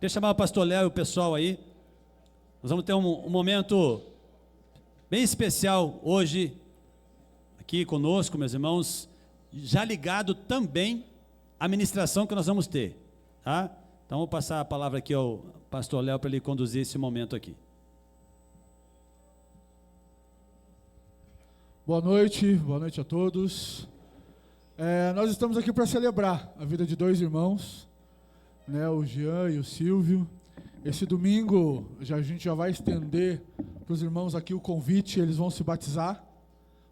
Deixa eu chamar o pastor Léo e o pessoal aí. Nós vamos ter um momento bem especial hoje, aqui conosco, meus irmãos, já ligado também à ministração que nós vamos ter, tá? Então, vou passar a palavra aqui ao pastor Léo para ele conduzir esse momento aqui. Boa noite a todos. Nós estamos aqui para celebrar a vida de dois irmãos, né, o Jean e o Silvio. Esse domingo a gente já vai estender para os irmãos aqui o convite, eles vão se batizar,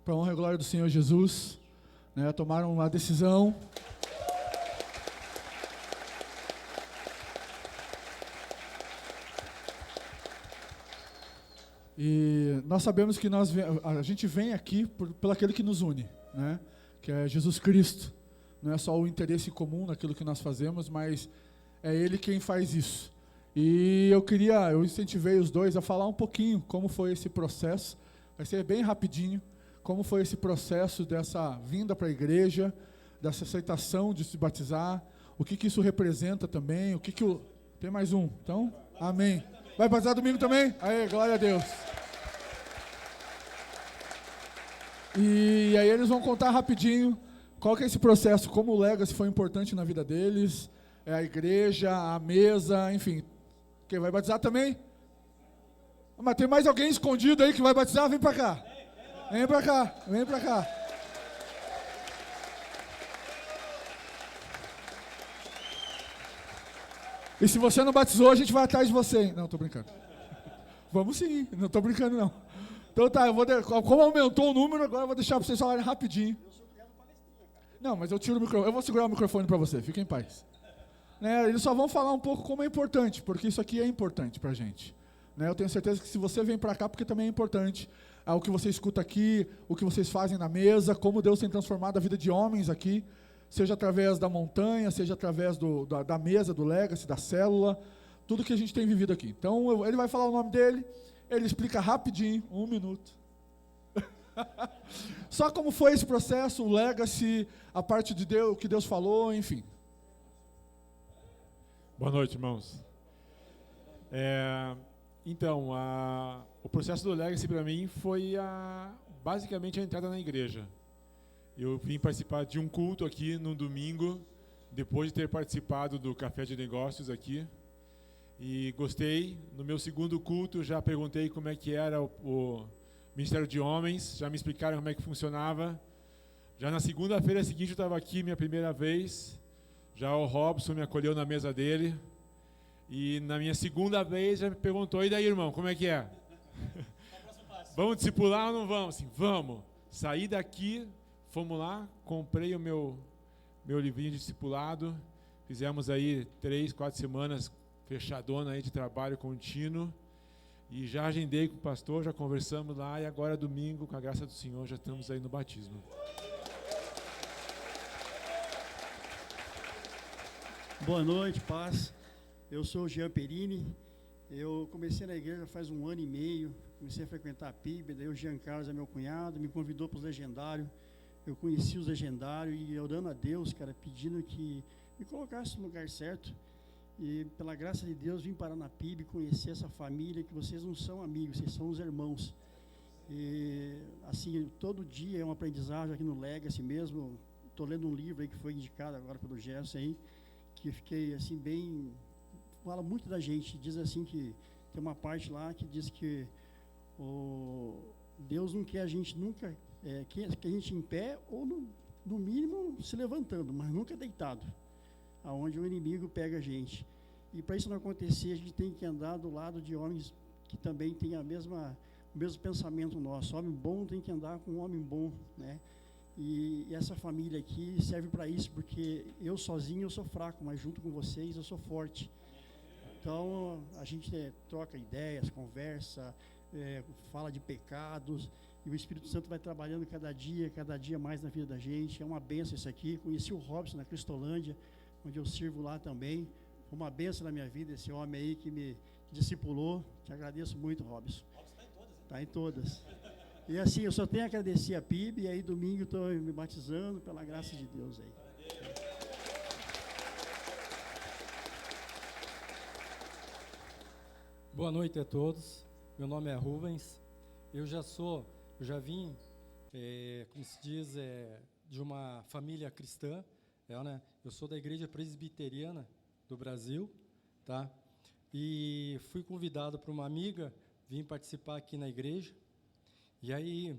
para a honra e glória do Senhor Jesus, né, tomaram uma decisão. E nós sabemos que a gente vem aqui pelo aquele que nos une, né? Que é Jesus Cristo. Não é só o interesse comum naquilo que nós fazemos, mas é Ele quem faz isso. E eu incentivei os dois a falar um pouquinho como foi esse processo. Vai ser bem rapidinho. Como foi esse processo dessa vinda para a igreja, dessa aceitação de se batizar, o que isso representa também, Tem mais um, então? Amém. Vai batizar domingo também? Aê, glória a Deus. E aí eles vão contar rapidinho qual que é esse processo, como o Legacy foi importante na vida deles, a igreja, a mesa, enfim. Quem vai batizar também? Mas tem mais alguém escondido aí que vai batizar? Vem pra cá. Vem pra cá, vem pra cá. E se você não batizou, a gente vai atrás de você. Não, tô brincando. Vamos sim, não tô brincando não. Então tá, como aumentou o número, agora eu vou deixar para vocês falarem rapidinho. Não, mas eu tiro o microfone, eu vou segurar o microfone para você, fiquem em paz. Né, eles só vão falar um pouco como é importante, porque isso aqui é importante pra gente. Né, eu tenho certeza que se você vem para cá, porque também é importante, o que você escuta aqui, o que vocês fazem na mesa, como Deus tem transformado a vida de homens aqui, seja através da montanha, seja através da mesa, do Legacy, da célula, tudo que a gente tem vivido aqui. Então, ele vai falar o nome dele, ele explica rapidinho, 1 minuto. Só como foi esse processo, o Legacy, a parte de Deus, o que Deus falou, enfim. Boa noite, irmãos. Então, o processo do Legacy para mim foi basicamente a entrada na igreja. Eu vim participar de um culto aqui no domingo, depois de ter participado do Café de Negócios aqui. E gostei. No meu segundo culto já perguntei como é que era o Ministério de Homens, já me explicaram como é que funcionava. Já na segunda-feira seguinte eu estava aqui, minha primeira vez, já o Robson me acolheu na mesa dele. E na minha segunda vez já me perguntou, e daí, irmão, como é que é? Vamos discipular ou não vamos? Assim, vamos. Saí daqui, fomos lá, comprei o meu livrinho de discipulado, fizemos aí 3, 4 semanas fechadona aí de trabalho contínuo, e já agendei com o pastor, já conversamos lá, e agora domingo, com a graça do Senhor, já estamos aí no batismo. Boa noite, paz. Eu sou o Jean Perini. Eu comecei na igreja faz 1 ano e meio, comecei a frequentar a PIB, daí o Jean Carlos é meu cunhado, me convidou para os legendários. Eu conheci os legendários e orando a Deus, cara, pedindo que me colocasse no lugar certo. E pela graça de Deus vim parar na PIB, conhecer essa família, que vocês não são amigos, vocês são os irmãos. E assim, todo dia é um aprendizagem aqui no Legacy mesmo. Estou lendo um livro aí que foi indicado agora pelo Gerson aí, que fiquei assim bem, fala muito da gente, diz assim que tem uma parte lá que diz que Deus não quer a gente nunca, quer a gente em pé ou no mínimo se levantando, mas nunca deitado, aonde o inimigo pega a gente. E para isso não acontecer, a gente tem que andar do lado de homens que também têm o mesmo pensamento nosso. Homem bom tem que andar com um homem bom, né? E essa família aqui serve para isso, porque eu sozinho eu sou fraco, mas junto com vocês eu sou forte. Então a gente troca ideias, conversa, fala de pecados, e o Espírito Santo vai trabalhando cada dia mais na vida da gente. É uma bênção isso aqui. Conheci o Robson na Cristolândia, onde eu sirvo lá também. Foi uma bênção na minha vida, esse homem aí que me discipulou. Te agradeço muito, Robson. Está em todas. E assim, eu só tenho a agradecer a PIB, e aí domingo estou me batizando pela graça de Deus aí. Boa noite a todos. Meu nome é Rubens. Eu já vim, como se diz, de uma família cristã. Né? Eu sou da Igreja Presbiteriana do Brasil, tá? E fui convidado por uma amiga, vim participar aqui na igreja. E aí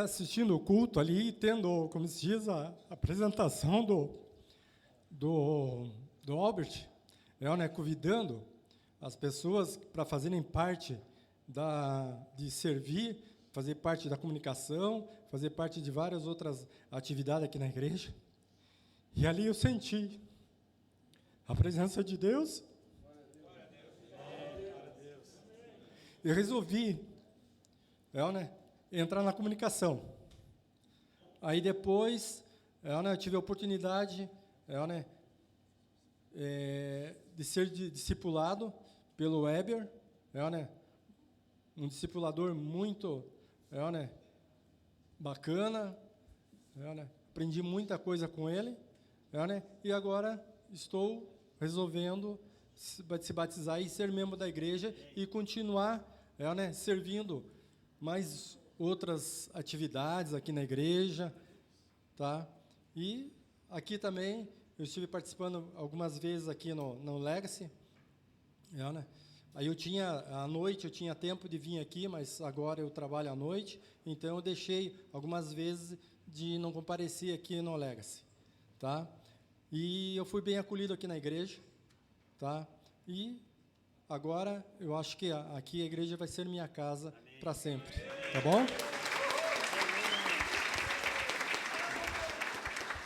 assistindo o culto ali, tendo, como se diz, a apresentação do Albert, né, convidando as pessoas para fazerem parte de servir, fazer parte da comunicação, fazer parte de várias outras atividades aqui na igreja. E ali eu senti a presença de Deus. Eu resolvi, né, entrar na comunicação. Aí depois, né, eu tive a oportunidade, né, de ser discipulado pelo Weber, né, um discipulador muito, né, bacana, né, aprendi muita coisa com ele, né, e agora estou resolvendo se batizar e ser membro da igreja e continuar, né, servindo mais outras atividades aqui na igreja, tá? E aqui também eu estive participando algumas vezes aqui no Legacy, né? Aí à noite eu tinha tempo de vir aqui, mas agora eu trabalho à noite, então eu deixei algumas vezes de não comparecer aqui no Legacy, tá? E eu fui bem acolhido aqui na igreja, tá? E agora eu acho que aqui a igreja vai ser minha casa para sempre, tá bom?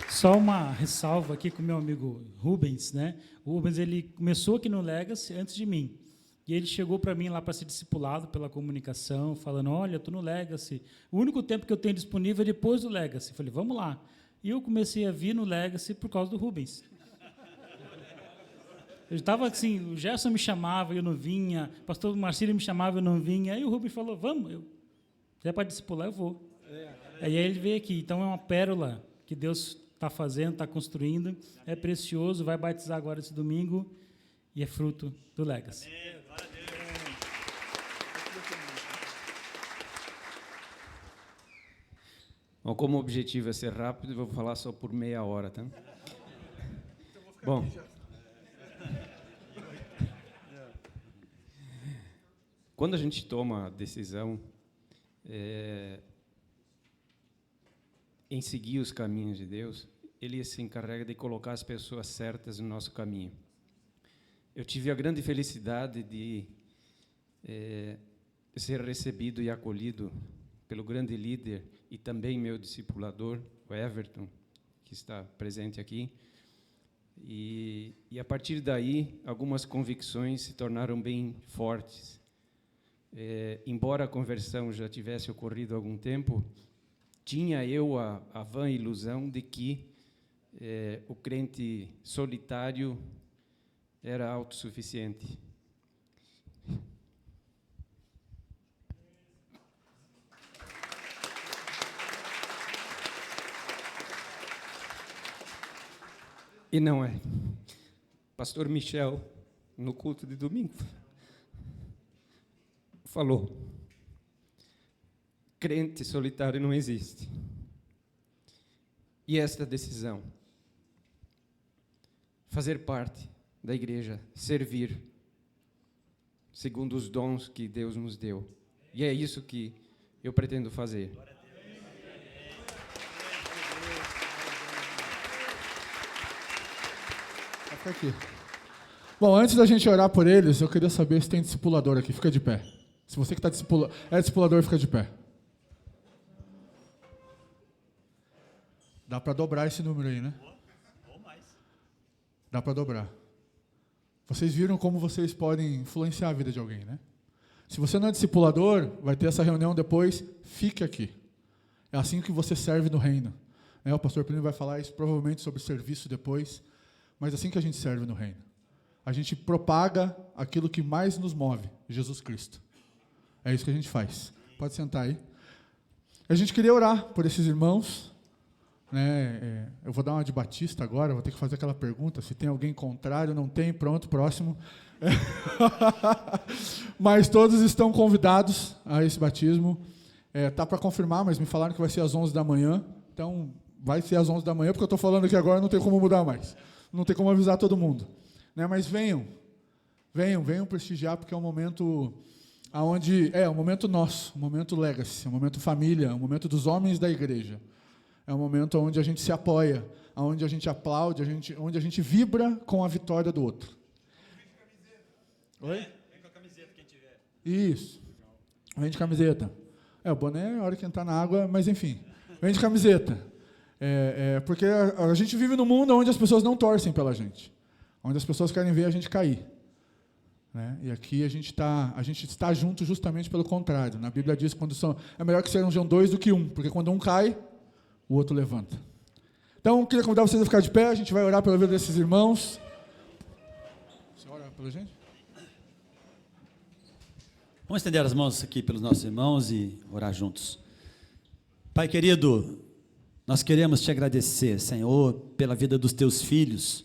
Só uma ressalva aqui com o meu amigo Rubens, né? O Rubens, ele começou aqui no Legacy antes de mim. E ele chegou para mim lá para ser discipulado pela comunicação, falando, olha, eu estou no Legacy. O único tempo que eu tenho disponível é depois do Legacy. Eu falei, vamos lá. E eu comecei a vir no Legacy por causa do Rubens. Eu estava assim, o Gerson me chamava, eu não vinha, o pastor Marcílio me chamava, eu não vinha. Aí o Rubens falou, vamos, se é para discipular, eu vou. Aí ele veio aqui. Então é uma pérola que Deus está fazendo, está construindo, é precioso, vai batizar agora esse domingo e é fruto do Legacy. Bom, como o objetivo é ser rápido, eu vou falar só por meia hora, tá? Bom, quando a gente toma a decisão em seguir os caminhos de Deus, Ele se encarrega de colocar as pessoas certas no nosso caminho. Eu tive a grande felicidade de ser recebido e acolhido pelo grande líder e também meu discipulador, o Everton, que está presente aqui. E a partir daí, algumas convicções se tornaram bem fortes. Embora a conversão já tivesse ocorrido há algum tempo, tinha eu a vã ilusão de que o crente solitário era autossuficiente. E não é. Pastor Michel, no culto de domingo, falou: crente solitário não existe. E esta decisão, fazer parte da igreja, servir, segundo os dons que Deus nos deu. E é isso que eu pretendo fazer. Fica aqui. Bom, antes da gente orar por eles, eu queria saber se tem discipulador aqui. Fica de pé. Se você que é discipulador, fica de pé. Dá para dobrar esse número aí, né? Dá para dobrar. Vocês viram como vocês podem influenciar a vida de alguém, né? Se você não é discipulador, vai ter essa reunião depois, fique aqui. É assim que você serve no reino. O pastor Plínio vai falar isso provavelmente sobre serviço depois, mas é assim que a gente serve no reino. A gente propaga aquilo que mais nos move, Jesus Cristo. É isso que a gente faz. Pode sentar aí. A gente queria orar por esses irmãos. né? Eu vou dar uma de Batista agora, vou ter que fazer aquela pergunta, se tem alguém contrário, não tem, pronto, próximo. Mas todos estão convidados a esse batismo. Tá para confirmar, mas me falaram que vai ser às 11 da manhã, então vai ser às 11 da manhã, porque eu estou falando aqui agora, não tem como mudar mais, não tem como avisar todo mundo, né? Mas venham prestigiar, porque é um momento onde um momento nosso, um momento legacy, um momento família, um momento dos homens da igreja. É um momento onde a gente se apoia, onde a gente aplaude, onde a gente vibra com a vitória do outro. Oi? Vem com a camiseta, quem tiver. Isso. Vem de camiseta. O boné é a hora que entrar na água, mas enfim. Vem de camiseta. Porque a gente vive num mundo onde as pessoas não torcem pela gente. Onde as pessoas querem ver a gente cair. Né? E aqui a gente está junto justamente pelo contrário. Na Bíblia diz que é melhor que sejam dois do que um, porque quando um cai, o outro levanta. Então, queria convidar vocês a ficar de pé, a gente vai orar pela vida desses irmãos. Você ora pela gente? Vamos estender as mãos aqui pelos nossos irmãos e orar juntos. Pai querido, nós queremos te agradecer, Senhor, pela vida dos teus filhos.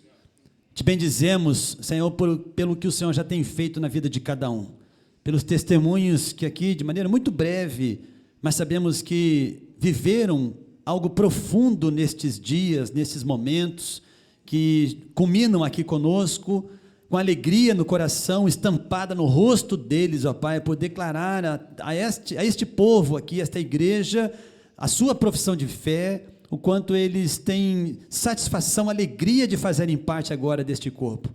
Te bendizemos, Senhor, pelo que o Senhor já tem feito na vida de cada um. Pelos testemunhos que aqui, de maneira muito breve, mas sabemos que viveram algo profundo nestes dias, nesses momentos, que culminam aqui conosco, com alegria no coração, estampada no rosto deles, ó Pai, por declarar a este povo aqui, esta igreja, a sua profissão de fé, o quanto eles têm satisfação, alegria de fazerem parte agora deste corpo.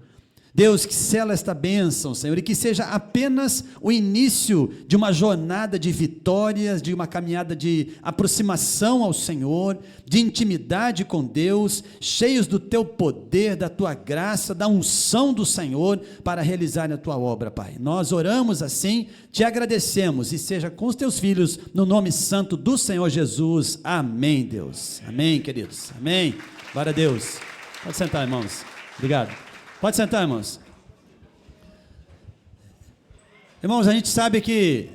Deus, que sela esta bênção, Senhor, e que seja apenas o início de uma jornada de vitórias, de uma caminhada de aproximação ao Senhor, de intimidade com Deus, cheios do teu poder, da tua graça, da unção do Senhor para realizar a tua obra, Pai. Nós oramos assim, te agradecemos, e seja com os teus filhos, no nome santo do Senhor Jesus. Amém, Deus. Amém, queridos. Amém. Glória a Deus. Pode sentar, irmãos. Obrigado. Pode sentar, irmãos. Irmãos, a gente sabe que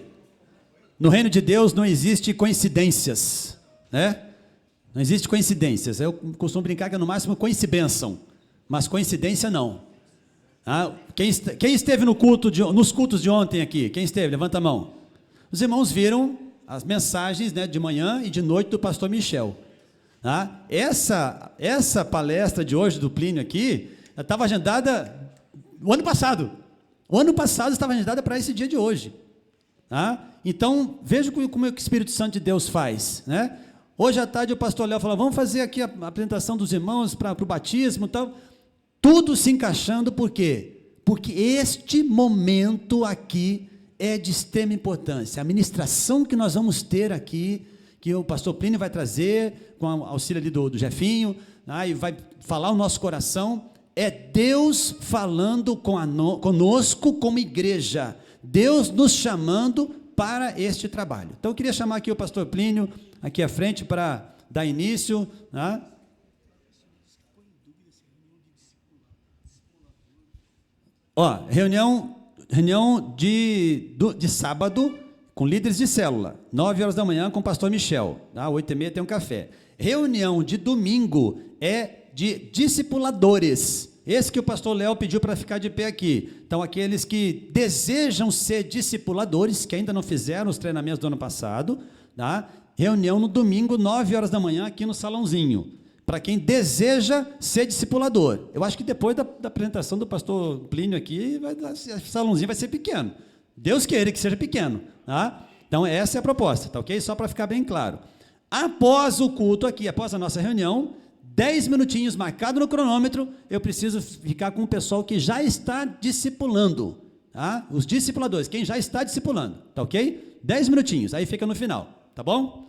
no reino de Deus não existe coincidências, né? Não existe coincidências. Eu costumo brincar que é no máximo coincidência, mas coincidência não. Quem esteve nos cultos de ontem aqui? Quem esteve? Levanta a mão. Os irmãos viram as mensagens, né, de manhã e de noite do pastor Michel. Essa palestra de hoje do Plínio aqui, estava agendada o ano passado. O ano passado estava agendada para esse dia de hoje. Então, veja como é que o Espírito Santo de Deus faz, né? Hoje à tarde o pastor Léo falou, vamos fazer aqui a apresentação dos irmãos para o batismo e tal. Tudo se encaixando, por quê? Porque este momento aqui é de extrema importância. A ministração que nós vamos ter aqui, que o pastor Plínio vai trazer, com o auxílio ali do Jefinho, e vai falar o nosso coração, é Deus falando conosco como igreja, Deus nos chamando para este trabalho. Então eu queria chamar aqui o pastor Plínio, aqui à frente, para dar início. Reunião de sábado, com líderes de célula, 9 horas da manhã com o pastor Michel, 8h30 tem um café. Reunião de domingo é de discipuladores, esse que o pastor Léo pediu para ficar de pé aqui. Então, aqueles que desejam ser discipuladores, que ainda não fizeram os treinamentos do ano passado, reunião no domingo, 9 horas da manhã, aqui no salãozinho, para quem deseja ser discipulador. Eu acho que depois da apresentação do pastor Plínio aqui, esse salãozinho vai ser pequeno. Deus queira que seja pequeno. Então, essa é a proposta, tá ok? Só para ficar bem claro. Após o culto aqui, após a nossa reunião, 10 minutinhos marcado no cronômetro, eu preciso ficar com o pessoal que já está discipulando, os discipuladores, quem já está discipulando, tá ok? 10 minutinhos, aí fica no final, tá bom?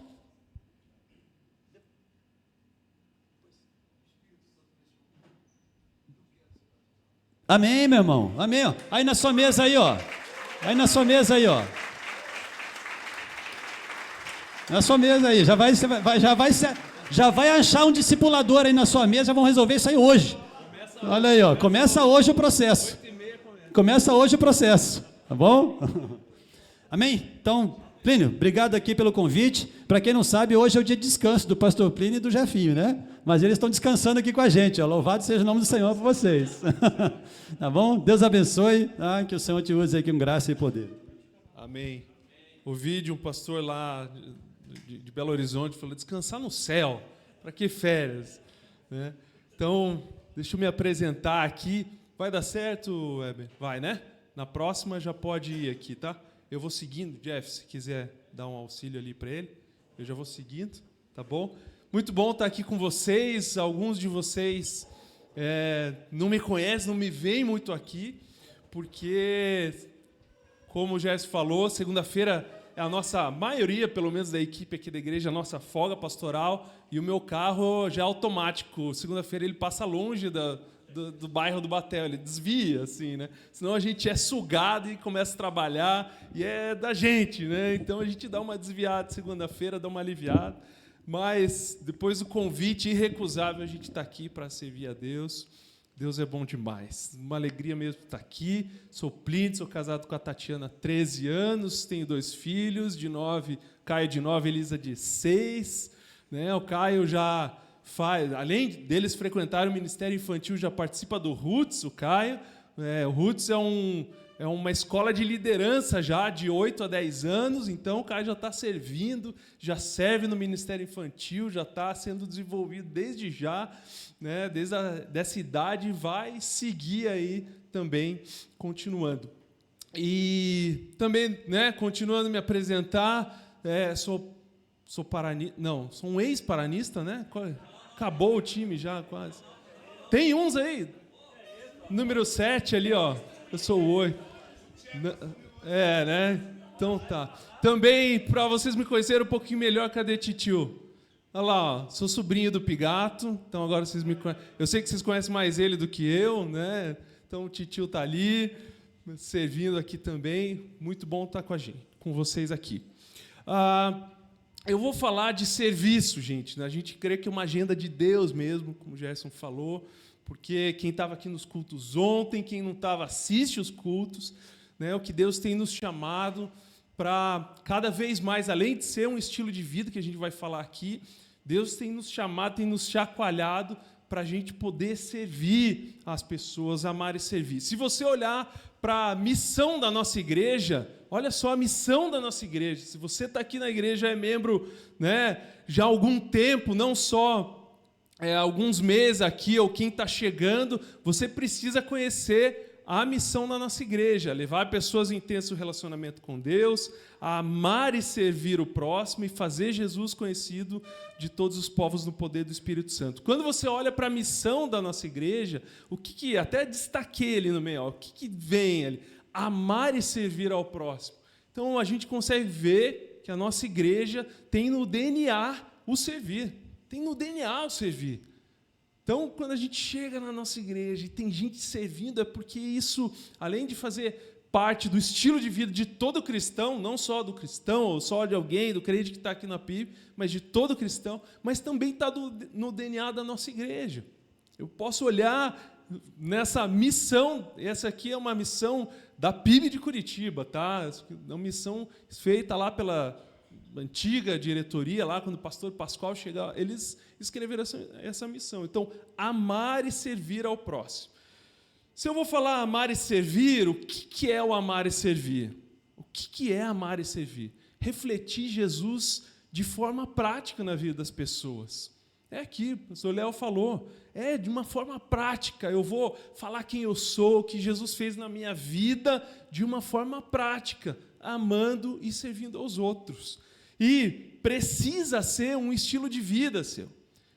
Amém, meu irmão, amém, ó. Aí na sua mesa aí, ó, na sua mesa aí, já vai achar um discipulador aí na sua mesa, vão resolver isso aí hoje. Olha aí, ó, começa hoje o processo. Tá bom? Amém? Então, Plínio, obrigado aqui pelo convite. Para quem não sabe, hoje é o dia de descanso do pastor Plínio e do Jefinho, né? Mas eles estão descansando aqui com a gente. Ó. Louvado seja o nome do Senhor por vocês. Tá bom? Deus abençoe. Tá? Que o Senhor te use aqui com graça e poder. Amém. Ouvi de um pastor lá de Belo Horizonte, falou, descansar no céu. Para que férias? Né? Então, deixa eu me apresentar aqui. Vai dar certo, Weber? Vai, né? Na próxima já pode ir aqui, tá? Eu vou seguindo, Jeff, se quiser dar um auxílio ali para ele, eu já vou seguindo, tá bom? Muito bom estar aqui com vocês. Alguns de vocês não me conhecem, não me veem muito aqui, porque, como o Jeff falou, segunda-feira é a nossa maioria, pelo menos da equipe aqui da igreja, a nossa folga pastoral, e o meu carro já é automático. Segunda-feira ele passa longe do bairro do Batel, ele desvia, assim, né? Senão a gente é sugado e começa a trabalhar, e é da gente, né? Então a gente dá uma desviada segunda-feira, dá uma aliviada, mas depois do convite irrecusável, a gente está aqui para servir a Deus. Deus é bom demais. Uma alegria mesmo estar aqui. Sou Plínio, sou casado com a Tatiana há 13 anos, tenho 2 filhos, de 9, Caio de 9, Elisa de 6, né? O Caio já além deles frequentarem o Ministério Infantil, já participa do Roots, o Caio. O Roots é uma escola de liderança já de 8 a 10 anos, então o Caio já está servindo, já serve no Ministério Infantil, já está sendo desenvolvido desde já, né, dessa idade, vai seguir aí também, continuando. E também, né, continuando a me apresentar, sou um ex-paranista, né? Acabou o time já, quase. Tem uns aí. Número 7 ali, ó. Eu sou o 8. Né? Então tá. Também, para vocês me conhecerem um pouquinho melhor, cadê Titio? Olha lá, ó. Sou sobrinho do Pigato. Então agora vocês me conhecem. Eu sei que vocês conhecem mais ele do que eu, né? Então o Titio tá ali, servindo aqui também. Muito bom estar com vocês aqui. Eu vou falar de serviço, gente. A gente crê que é uma agenda de Deus mesmo, como o Gerson falou, porque quem estava aqui nos cultos ontem, quem não estava, assiste os cultos, né? O que Deus tem nos chamado para, cada vez mais, além de ser um estilo de vida que a gente vai falar aqui, Deus tem nos chamado, tem nos chacoalhado para a gente poder servir as pessoas, amar e servir. Se você olhar para a missão da nossa igreja, olha só a missão da nossa igreja. Se você está aqui na igreja, é membro, né, já há algum tempo, não só alguns meses aqui, ou quem está chegando, você precisa conhecer a missão da nossa igreja, levar pessoas em intenso relacionamento com Deus, a amar e servir o próximo e fazer Jesus conhecido de todos os povos no poder do Espírito Santo. Quando você olha para a missão da nossa igreja, o que até destaquei ali no meio, ó, o que vem ali? Amar e servir ao próximo. Então a gente consegue ver que a nossa igreja tem no DNA o servir. Tem no DNA o servir. Então, quando a gente chega na nossa igreja e tem gente servindo, é porque isso, além de fazer parte do estilo de vida de todo cristão, não só do cristão, ou só de alguém, do crente que está aqui na PIB, mas de todo cristão, mas também está no DNA da nossa igreja. Eu posso olhar nessa missão, essa aqui é uma missão da PIB de Curitiba, tá? É uma missão feita lá pela antiga diretoria, lá quando o pastor Pascoal chegava, eles escreveram essa missão. Então, amar e servir ao próximo. Se eu vou falar amar e servir, o que é o amar e servir? O que é amar e servir? Refletir Jesus de forma prática na vida das pessoas. É aqui, o pastor Léo falou, de uma forma prática. Eu vou falar quem eu sou, o que Jesus fez na minha vida, de uma forma prática, amando e servindo aos outros. E precisa ser um estilo de vida seu.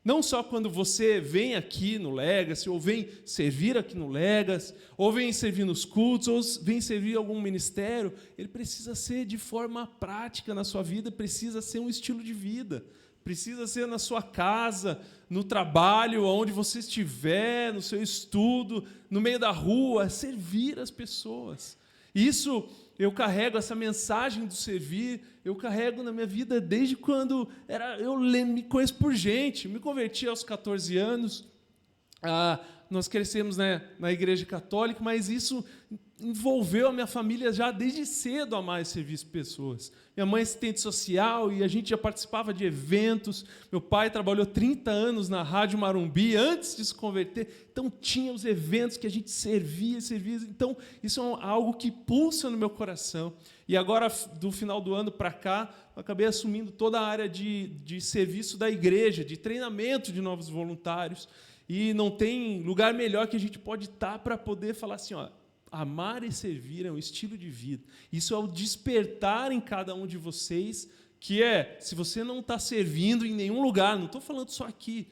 Não só quando você vem aqui no Legacy, ou vem servir aqui no Legacy, ou vem servir nos cultos, ou vem servir algum ministério, ele precisa ser de forma prática na sua vida, precisa ser um estilo de vida. Precisa ser na sua casa, no trabalho, onde você estiver, no seu estudo, no meio da rua, servir as pessoas. Isso eu carrego, essa mensagem do servir, eu carrego na minha vida desde quando eu me conheço por gente. Me converti aos 14 anos, nós crescemos, né, na igreja católica, mas isso envolveu a minha família já desde cedo a mais serviço de pessoas. Minha mãe é assistente social e a gente já participava de eventos. Meu pai trabalhou 30 anos na Rádio Marumbi antes de se converter. Então, tinha os eventos que a gente servia. Então, isso é algo que pulsa no meu coração. E agora, do final do ano para cá, eu acabei assumindo toda a área de serviço da igreja, de treinamento de novos voluntários. E não tem lugar melhor que a gente pode estar para poder falar assim, ó, amar e servir é um estilo de vida. Isso é o despertar em cada um de vocês, que é, se você não está servindo em nenhum lugar, não estou falando só aqui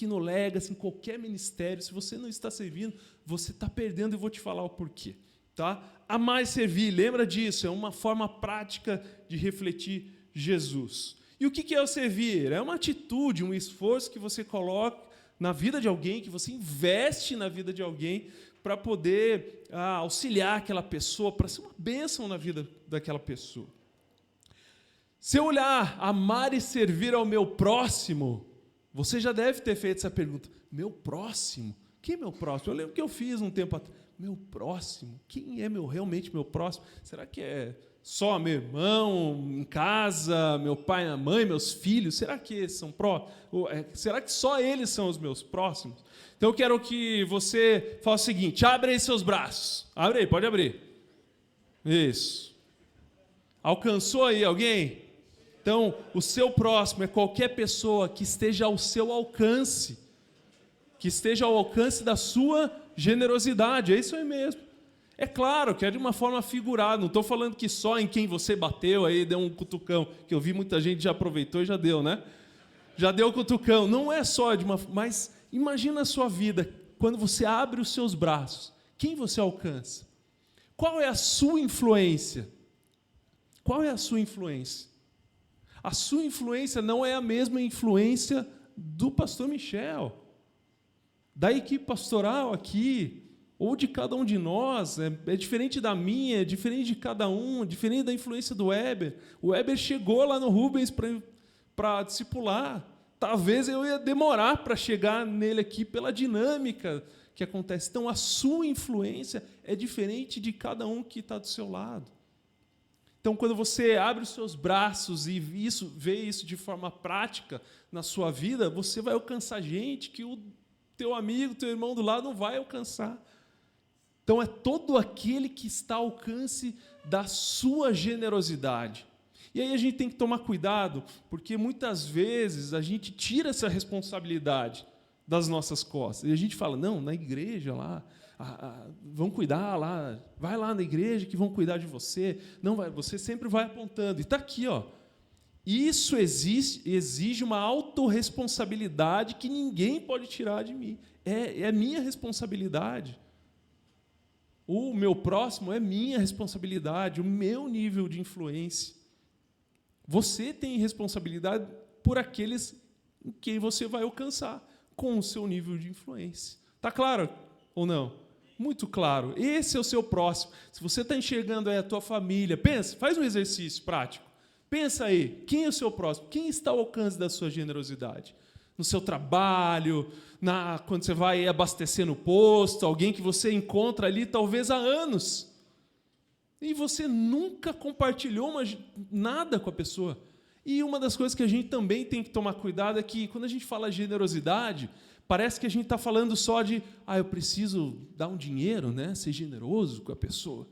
no Legacy, em qualquer ministério, se você não está servindo, você está perdendo, e vou te falar o porquê. Tá? Amar e servir, lembra disso, é uma forma prática de refletir Jesus. E o que é o servir? É uma atitude, um esforço que você coloca na vida de alguém, que você investe na vida de alguém, para poder auxiliar aquela pessoa, para ser uma bênção na vida daquela pessoa. Se eu olhar, amar e servir ao meu próximo, você já deve ter feito essa pergunta. Meu próximo? Quem é meu próximo? Eu lembro que eu fiz um tempo atrás. Meu próximo? Quem é realmente meu próximo? Será que é só meu irmão em casa, meu pai e a mãe, meus filhos? Será que eles são próximos? Será que só eles são os meus próximos? Então eu quero que você faça o seguinte, abre aí seus braços. Abre aí, pode abrir. Isso. Alcançou aí alguém? Então, o seu próximo é qualquer pessoa que esteja ao seu alcance, que esteja ao alcance da sua generosidade. É isso aí mesmo. É claro que é de uma forma figurada, não estou falando que só em quem você bateu, aí deu um cutucão, que eu vi muita gente já aproveitou e já deu, né? Já deu o cutucão. Não é só de uma... Mas imagina a sua vida, quando você abre os seus braços, quem você alcança? Qual é a sua influência? Qual é a sua influência? A sua influência não é a mesma influência do pastor Michel, da equipe pastoral aqui, ou de cada um de nós, é diferente da minha, é diferente de cada um, é diferente da influência do Weber. O Weber chegou lá no Rubens para discipular. Talvez eu ia demorar para chegar nele aqui pela dinâmica que acontece. Então, a sua influência é diferente de cada um que está do seu lado. Então, quando você abre os seus braços e vê isso de forma prática na sua vida, você vai alcançar gente que o teu amigo, teu irmão do lado não vai alcançar. Então, é todo aquele que está ao alcance da sua generosidade. E aí a gente tem que tomar cuidado, porque muitas vezes a gente tira essa responsabilidade das nossas costas. E a gente fala, não, na igreja lá, vão cuidar lá, vai lá na igreja que vão cuidar de você. Não, você sempre vai apontando. E está aqui, ó. Isso exige uma autorresponsabilidade que ninguém pode tirar de mim. É minha responsabilidade. O meu próximo é minha responsabilidade, o meu nível de influência. Você tem responsabilidade por aqueles em quem você vai alcançar com o seu nível de influência. Está claro ou não? Muito claro. Esse é o seu próximo. Se você está enxergando aí a tua família, pensa, faz um exercício prático. Pensa aí, quem é o seu próximo? Quem está ao alcance da sua generosidade? No seu trabalho, quando você vai abastecer no posto, alguém que você encontra ali talvez há anos. E você nunca compartilhou nada com a pessoa. E uma das coisas que a gente também tem que tomar cuidado é que, quando a gente fala generosidade, parece que a gente está falando só de eu preciso dar um dinheiro, né? Ser generoso com a pessoa.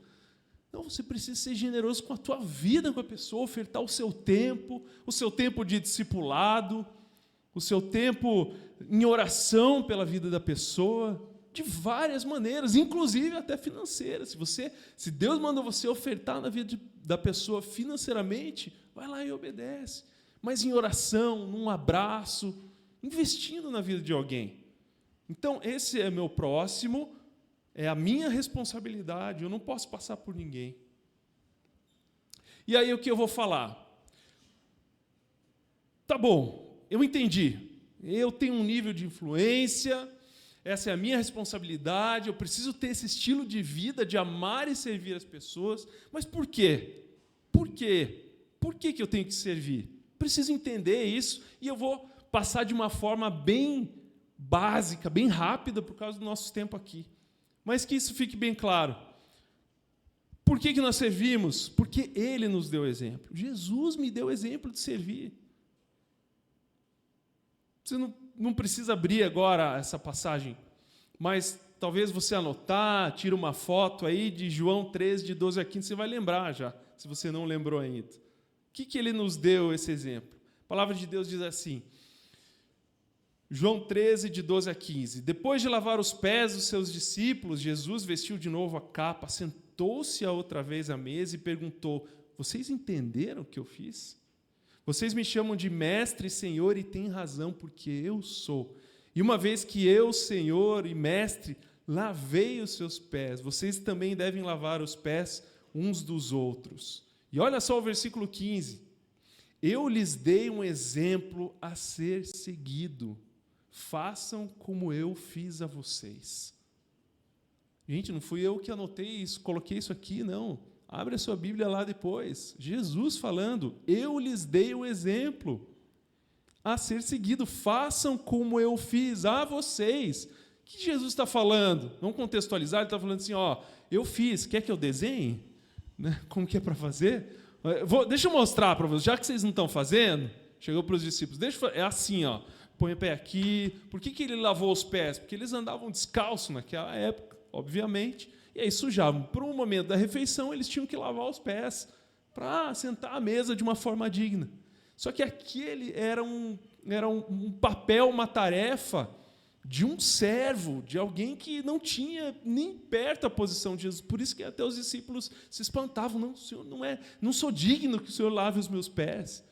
Não, você precisa ser generoso com a tua vida com a pessoa, ofertar o seu tempo de discipulado, o seu tempo em oração pela vida da pessoa, de várias maneiras, inclusive até financeira. Se Deus mandou você ofertar na vida da pessoa financeiramente, vai lá e obedece. Mas em oração, num abraço, investindo na vida de alguém. Então, esse é meu próximo, é a minha responsabilidade, eu não posso passar por ninguém. E aí o que eu vou falar? Tá bom, eu entendi. Eu tenho um nível de influência, essa é a minha responsabilidade, eu preciso ter esse estilo de vida, de amar e servir as pessoas. Mas por quê? Por quê? Por que eu tenho que servir? Preciso entender isso, e eu vou passar de uma forma bem básica, bem rápida, por causa do nosso tempo aqui. Mas que isso fique bem claro. Por que nós servimos? Porque Ele nos deu exemplo. Jesus me deu exemplo de servir. Você não precisa abrir agora essa passagem, mas talvez você anotar, tira uma foto aí de João 13, de 12 a 15, você vai lembrar já, se você não lembrou ainda. O que Ele nos deu esse exemplo? A palavra de Deus diz assim, João 13, de 12 a 15. Depois de lavar os pés dos seus discípulos, Jesus vestiu de novo a capa, sentou-se a outra vez à mesa e perguntou, vocês entenderam o que eu fiz? Vocês me chamam de mestre e senhor e têm razão, porque eu sou. E uma vez que eu, senhor e mestre, lavei os seus pés, vocês também devem lavar os pés uns dos outros. E olha só o versículo 15. Eu lhes dei um exemplo a ser seguido. Façam como eu fiz a vocês. Gente, não fui eu que anotei isso, coloquei isso aqui, não. Abre a sua Bíblia lá depois. Jesus falando, eu lhes dei o exemplo a ser seguido. Façam como eu fiz a vocês. O que Jesus está falando? Vamos contextualizar, ele está falando assim, ó, eu fiz, quer que eu desenhe? Né? Como que é para fazer? Deixa eu mostrar para vocês, já que vocês não estão fazendo, chegou para os discípulos, é assim, ó, põe o pé aqui. Por que ele lavou os pés? Porque eles andavam descalços naquela época, obviamente, e aí sujavam. Por um momento da refeição, eles tinham que lavar os pés para sentar à mesa de uma forma digna. Só que aquele era um papel, uma tarefa de um servo, de alguém que não tinha nem perto a posição de Jesus. Por isso que até os discípulos se espantavam. Não, Senhor, não sou digno que o Senhor lave os meus pés.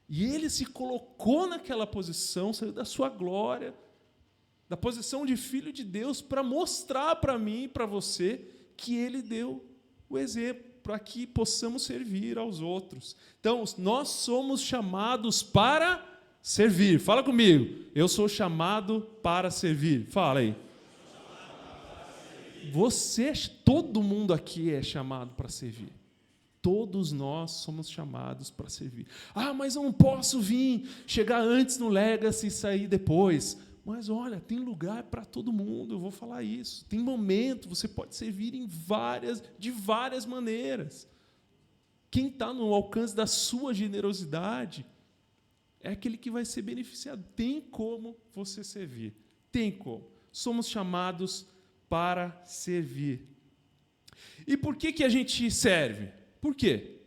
E ele se colocou naquela posição, saiu da sua glória, da posição de filho de Deus, para mostrar para mim e para você que ele deu o exemplo, para que possamos servir aos outros. Então, nós somos chamados para servir. Fala comigo. Eu sou chamado para servir. Fala aí. Você, todo mundo aqui é chamado para servir. Todos nós somos chamados para servir. Ah, mas eu não posso vir, chegar antes no Legacy e sair depois. Mas olha, tem lugar para todo mundo, eu vou falar isso. Tem momento, você pode servir de várias maneiras. Quem está no alcance da sua generosidade é aquele que vai ser beneficiado. Tem como você servir. Tem como. Somos chamados para servir. E por que a gente serve? Por quê?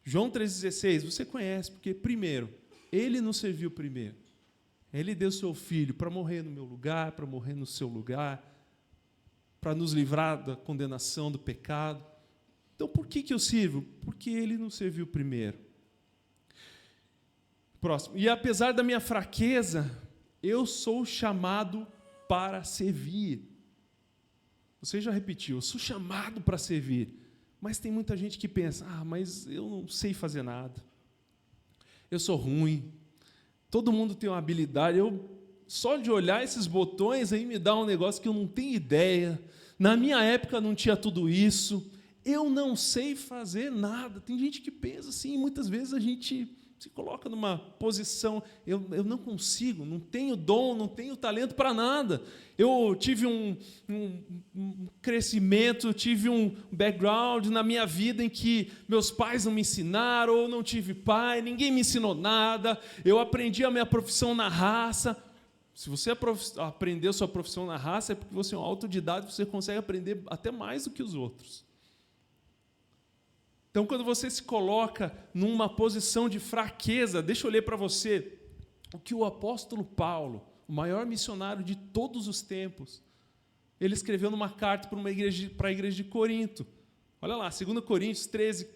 João 3,16, você conhece, porque, primeiro, ele nos serviu primeiro. Ele deu seu filho para morrer no meu lugar, para morrer no seu lugar, para nos livrar da condenação do pecado. Então, por que eu sirvo? Porque ele nos serviu primeiro. Próximo. E apesar da minha fraqueza, eu sou chamado para servir. Você já repetiu, eu sou chamado para servir. Mas tem muita gente que pensa, mas eu não sei fazer nada. Eu sou ruim. Todo mundo tem uma habilidade. Só de olhar esses botões aí me dá um negócio que eu não tenho ideia. Na minha época não tinha tudo isso. Eu não sei fazer nada. Tem gente que pensa assim, muitas vezes a gente se coloca numa posição, eu não consigo, não tenho dom, não tenho talento para nada. Eu tive um crescimento, tive um background na minha vida em que meus pais não me ensinaram, ou não tive pai, ninguém me ensinou nada, eu aprendi a minha profissão na raça. Se você aprendeu sua profissão na raça, é porque você é um autodidata, você consegue aprender até mais do que os outros. Então, quando você se coloca numa posição de fraqueza, deixa eu ler para você o que o apóstolo Paulo, o maior missionário de todos os tempos, ele escreveu numa carta para a igreja de Corinto. Olha lá, 2 Coríntios 13,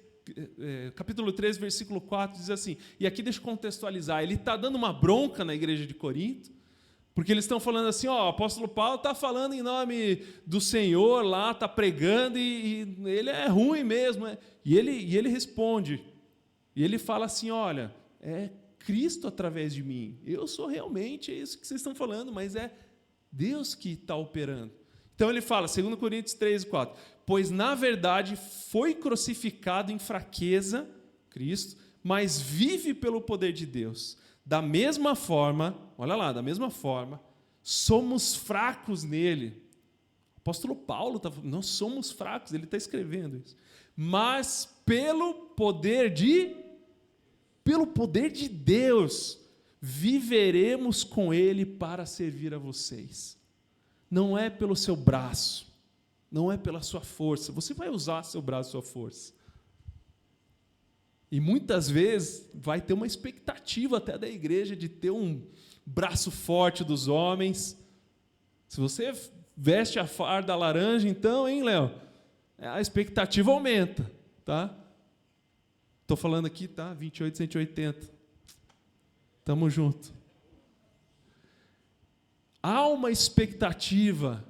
capítulo 13, versículo 4, diz assim, e aqui deixa eu contextualizar, ele está dando uma bronca na igreja de Corinto, porque eles estão falando assim, o apóstolo Paulo está falando em nome do Senhor lá, está pregando e ele é ruim mesmo. E ele responde, e ele fala assim, olha, é Cristo através de mim. Eu sou realmente isso que vocês estão falando, mas é Deus que está operando. Então ele fala, 2 Coríntios 13, 4, pois na verdade foi crucificado em fraqueza, Cristo, mas vive pelo poder de Deus. Da mesma forma, olha lá, da mesma forma, somos fracos nele. O apóstolo Paulo, nós somos fracos, ele está escrevendo isso. Mas pelo poder de Deus, viveremos com Ele para servir a vocês. Não é pelo seu braço, não é pela sua força. Você vai usar seu braço, sua força. E muitas vezes vai ter uma expectativa até da igreja de ter um braço forte dos homens. Se você veste a farda laranja, então, hein, Léo? A expectativa aumenta, tá? Estou falando aqui, tá? 28, 180. Tamo junto. Há uma expectativa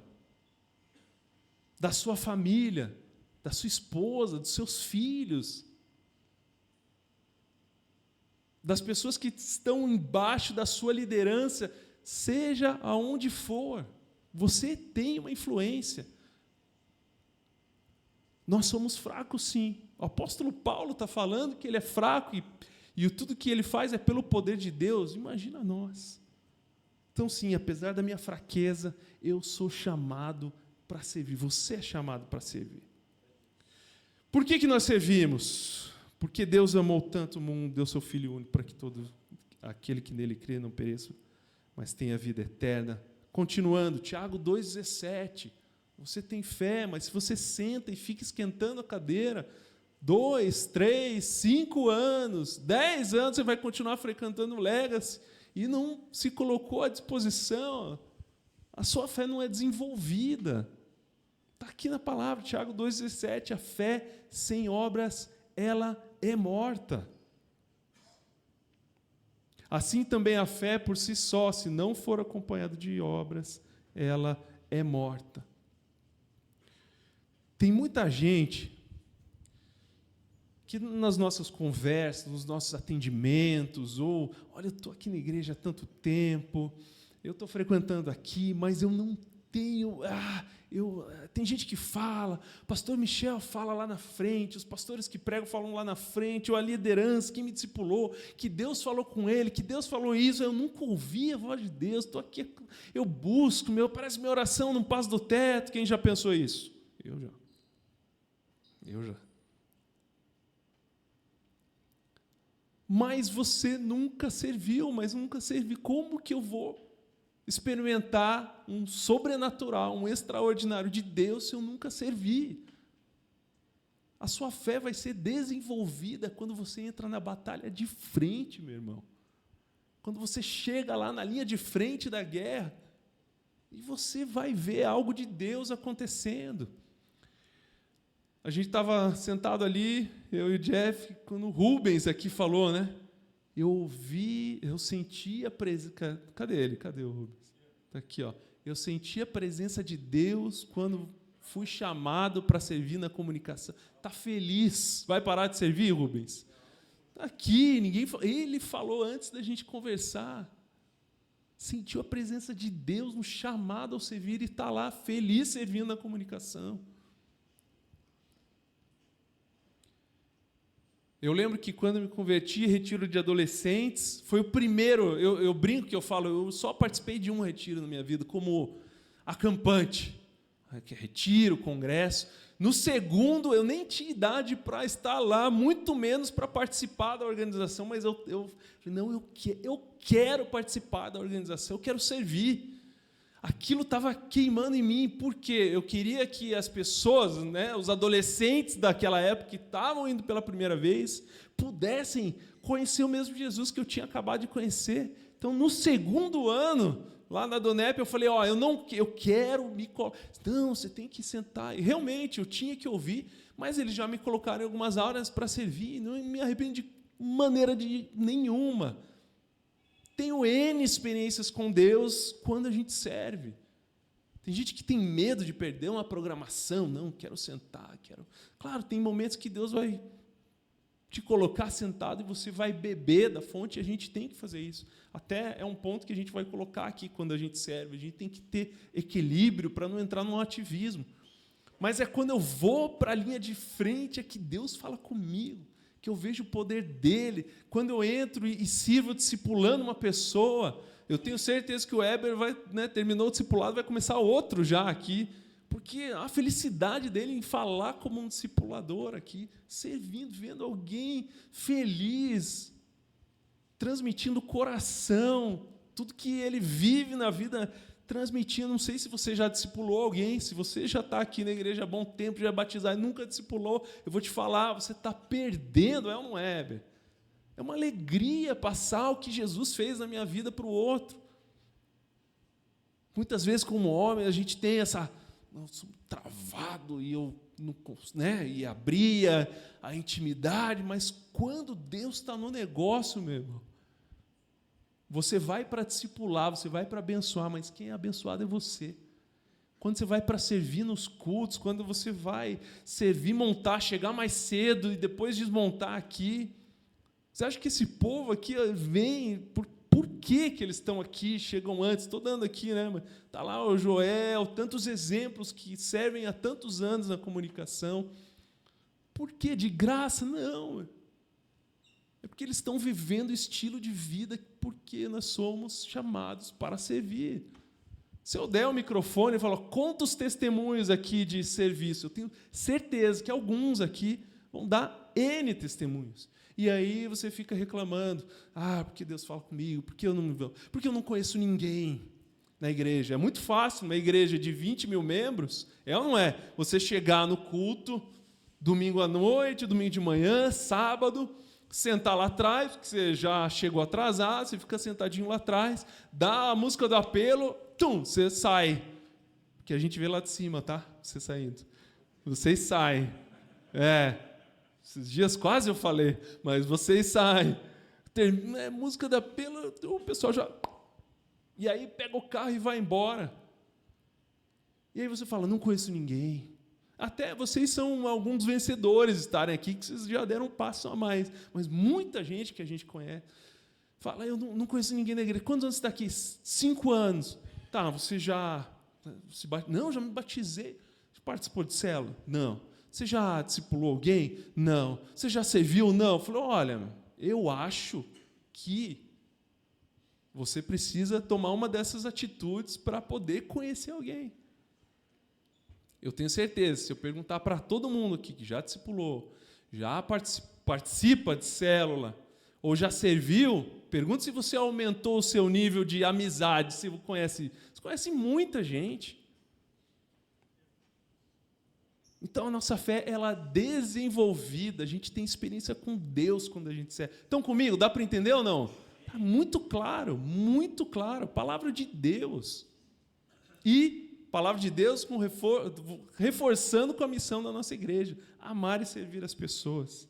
da sua família, da sua esposa, dos seus filhos, das pessoas que estão embaixo da sua liderança, seja aonde for. Você tem uma influência. Nós somos fracos, sim. O apóstolo Paulo está falando que ele é fraco e tudo que ele faz é pelo poder de Deus. Imagina nós. Então, sim, apesar da minha fraqueza, eu sou chamado para servir. Você é chamado para servir. Por que nós servimos? Porque Deus amou tanto o mundo, deu seu Filho único, para que todo aquele que nele crê não pereça, mas tenha vida eterna. Continuando, Tiago 2,17. Você tem fé, mas se você senta e fica esquentando a cadeira, 2, 3, 5 anos, 10 anos, você vai continuar frequentando o Legacy e não se colocou à disposição, a sua fé não é desenvolvida. Está aqui na palavra, Tiago 2,17, a fé sem obras, ela é morta. Assim também a fé por si só, se não for acompanhada de obras, ela é morta. Tem muita gente que nas nossas conversas, nos nossos atendimentos, ou, olha, eu estou aqui na igreja há tanto tempo, eu estou frequentando aqui, mas eu não tenho... tem gente que fala, o pastor Michel fala lá na frente, os pastores que pregam falam lá na frente, ou a liderança, quem me discipulou, que Deus falou com ele, que Deus falou isso, eu nunca ouvi a voz de Deus, estou aqui, eu busco, parece minha oração não passa do teto. Quem já pensou isso? Eu já. Mas você nunca serviu, Como que eu vou experimentar um sobrenatural, um extraordinário de Deus se eu nunca servir? A sua fé vai ser desenvolvida quando você entra na batalha de frente, meu irmão. Quando você chega lá na linha de frente da guerra e você vai ver algo de Deus acontecendo. A gente estava sentado ali, eu e o Jeff, quando o Rubens aqui falou, né? Eu senti a presença... Cadê ele? Cadê o Rubens? Está aqui, ó. Eu senti a presença de Deus quando fui chamado para servir na comunicação. Está feliz? Vai parar de servir, Rubens? Está aqui, ele falou antes da gente conversar. Sentiu a presença de Deus no chamado ao servir e está lá feliz servindo na comunicação. Eu lembro que quando eu me converti, retiro de adolescentes, foi o primeiro, eu brinco que eu falo, eu só participei de um retiro na minha vida, como acampante, que é retiro, congresso. No segundo, eu nem tinha idade para estar lá, muito menos para participar da organização, mas eu quero participar da organização, eu quero servir. Aquilo estava queimando em mim, porque eu queria que as pessoas, né, os adolescentes daquela época que estavam indo pela primeira vez, pudessem conhecer o mesmo Jesus que eu tinha acabado de conhecer. Então, no segundo ano, lá na Donep, eu falei, eu quero me colocar. Não, você tem que sentar. E realmente, eu tinha que ouvir, mas eles já me colocaram em algumas aulas para servir, não me arrependo de maneira nenhuma. Tenho N experiências com Deus quando a gente serve. Tem gente que tem medo de perder uma programação. Não, quero sentar, quero... Claro, tem momentos que Deus vai te colocar sentado e você vai beber da fonte, e a gente tem que fazer isso. Até é um ponto que a gente vai colocar aqui quando a gente serve. A gente tem que ter equilíbrio para não entrar num ativismo. Mas é quando eu vou para a linha de frente é que Deus fala comigo, que eu vejo o poder dele. Quando eu entro e sirvo discipulando uma pessoa, eu tenho certeza que o Heber terminou o discipulado, vai começar outro já aqui, Porque a felicidade dele em falar como um discipulador aqui, servindo, vendo alguém feliz, transmitindo coração, tudo que ele vive na vida, transmitindo. Não sei se você já discipulou alguém, se você já está aqui na igreja há bom tempo, já é batizado e nunca discipulou, eu vou te falar, você está perdendo, é ou não é, Heber? É uma alegria passar o que Jesus fez na minha vida para o outro. Muitas vezes, como homem, a gente tem essa... Eu sou travado e eu não, né, e abria a intimidade, mas quando Deus está no negócio, meu irmão, você vai para discipular, você vai para abençoar, mas quem é abençoado é você. Quando você vai para servir nos cultos, quando você vai servir, montar, chegar mais cedo e depois desmontar aqui, você acha que esse povo aqui vem... Por que eles estão aqui, chegam antes? Estou dando aqui, né? Está lá o Joel, tantos exemplos que servem há tantos anos na comunicação. Por quê? De graça? Não. É porque eles estão vivendo o estilo de vida porque nós somos chamados para servir. Se eu der o microfone e falar, conta os testemunhos aqui de serviço, eu tenho certeza que alguns aqui vão dar N testemunhos. E aí você fica reclamando, porque Deus fala comigo, porque eu não conheço ninguém na igreja. É muito fácil, numa igreja de 20 mil membros, é ou não é? Você chegar no culto, domingo à noite, domingo de manhã, sábado, sentar lá atrás, porque você já chegou atrasado, você fica sentadinho lá atrás, dá a música do apelo, você sai. Porque a gente vê lá de cima, tá? Você saindo. Vocês saem. Esses dias quase eu falei, mas vocês saem. Termina a música da apelo, o pessoal já... E aí pega o carro e vai embora. E aí você fala, não conheço ninguém. Até vocês são alguns dos vencedores estarem aqui, que vocês já deram um passo a mais. Mas muita gente que a gente conhece fala, eu não conheço ninguém na igreja. Quantos anos você está aqui? 5 anos. Tá, você já... Não, já me batizei. Você participou de célula? Não. Você já discipulou alguém? Não. Você já serviu? Não. Eu falei, olha, eu acho que você precisa tomar uma dessas atitudes para poder conhecer alguém. Eu tenho certeza, se eu perguntar para todo mundo aqui que já discipulou, já participa de célula, ou já serviu, pergunta se você aumentou o seu nível de amizade, se você conhece muita gente. Então, a nossa fé, ela é desenvolvida, a gente tem experiência com Deus quando a gente serve. Estão comigo? Dá para entender ou não? Está muito claro, palavra de Deus. E palavra de Deus reforçando com a missão da nossa igreja, amar e servir as pessoas.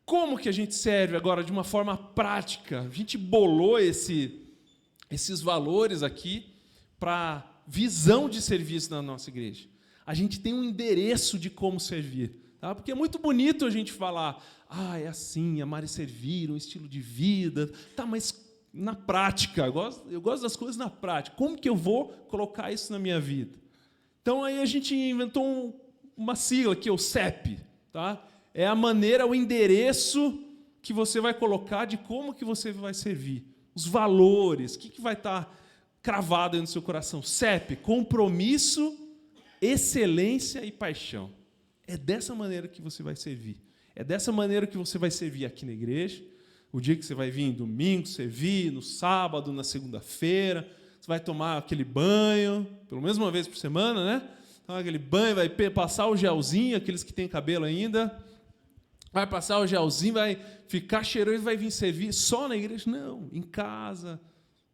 Como que a gente serve agora de uma forma prática? A gente bolou esses valores aqui para visão de serviço na nossa igreja. A gente tem um endereço de como servir. Tá? Porque é muito bonito a gente falar, é assim, amar e servir, um estilo de vida. Tá, mas na prática, eu gosto das coisas na prática. Como que eu vou colocar isso na minha vida? Então, aí a gente inventou uma sigla aqui, o CEP. Tá? É a maneira, o endereço que você vai colocar de como que você vai servir. Os valores, o que vai estar cravado aí no seu coração. CEP, compromisso, excelência e paixão. É dessa maneira que você vai servir. É dessa maneira que você vai servir aqui na igreja. O dia que você vai vir domingo, servir, no sábado, na segunda-feira, você vai tomar aquele banho, pelo menos uma vez por semana, né? Então, aquele banho, vai passar o gelzinho, aqueles que têm cabelo ainda, vai passar o gelzinho, vai ficar cheiroso, vai vir servir só na igreja? Não, em casa,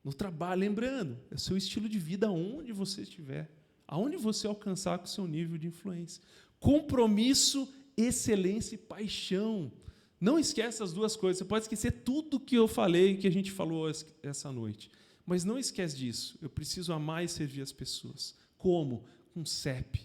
no trabalho. Lembrando, é o seu estilo de vida aonde você estiver. Aonde você alcançar com o seu nível de influência. Compromisso, excelência e paixão. Não esquece as duas coisas. Você pode esquecer tudo que eu falei, que a gente falou essa noite. Mas não esquece disso. Eu preciso amar e servir as pessoas. Como? Com CEP.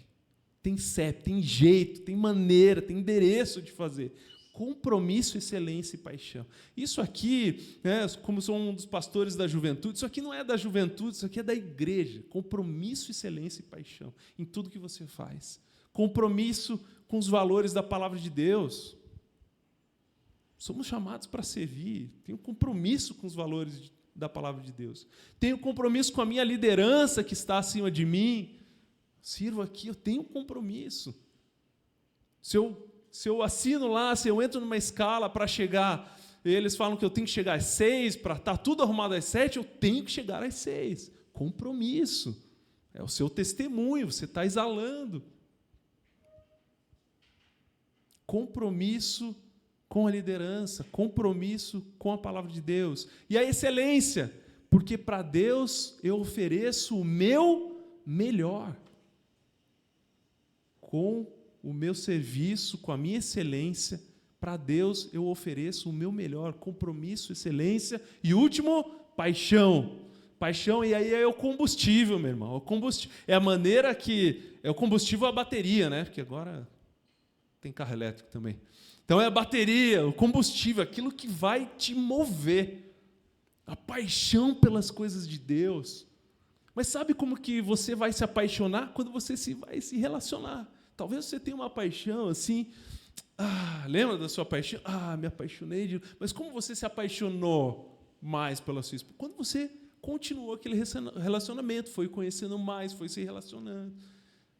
Tem CEP, tem jeito, tem maneira, tem endereço de fazer. Compromisso, excelência e paixão. Isso aqui, né, como sou um dos pastores da juventude, isso aqui não é da juventude, isso aqui é da igreja. Compromisso, excelência e paixão em tudo que você faz. Compromisso com os valores da palavra de Deus. Somos chamados para servir. Tenho compromisso com os valores da palavra de Deus. Tenho compromisso com a minha liderança que está acima de mim. Sirvo aqui, eu tenho um compromisso. Se eu assino lá, se eu entro numa escala para chegar, eles falam que eu tenho que chegar às 6, para estar tudo arrumado às 7, eu tenho que chegar às 6. Compromisso. É o seu testemunho, você está exalando. Compromisso com a liderança, compromisso com a palavra de Deus. E a excelência, porque para Deus eu ofereço o meu melhor. Com o meu serviço, com a minha excelência, para Deus eu ofereço o meu melhor. Compromisso, excelência e último, paixão. Paixão, e aí é o combustível, meu irmão. O combustível, é a maneira que... É o combustível a bateria, né? Porque agora tem carro elétrico também. Então é a bateria, o combustível, aquilo que vai te mover. A paixão pelas coisas de Deus. Mas sabe como que você vai se apaixonar? Quando você vai se relacionar. Talvez você tenha uma paixão assim... lembra da sua paixão? Me apaixonei. Mas como você se apaixonou mais pela sua esposa? Quando você continuou aquele relacionamento, foi conhecendo mais, foi se relacionando.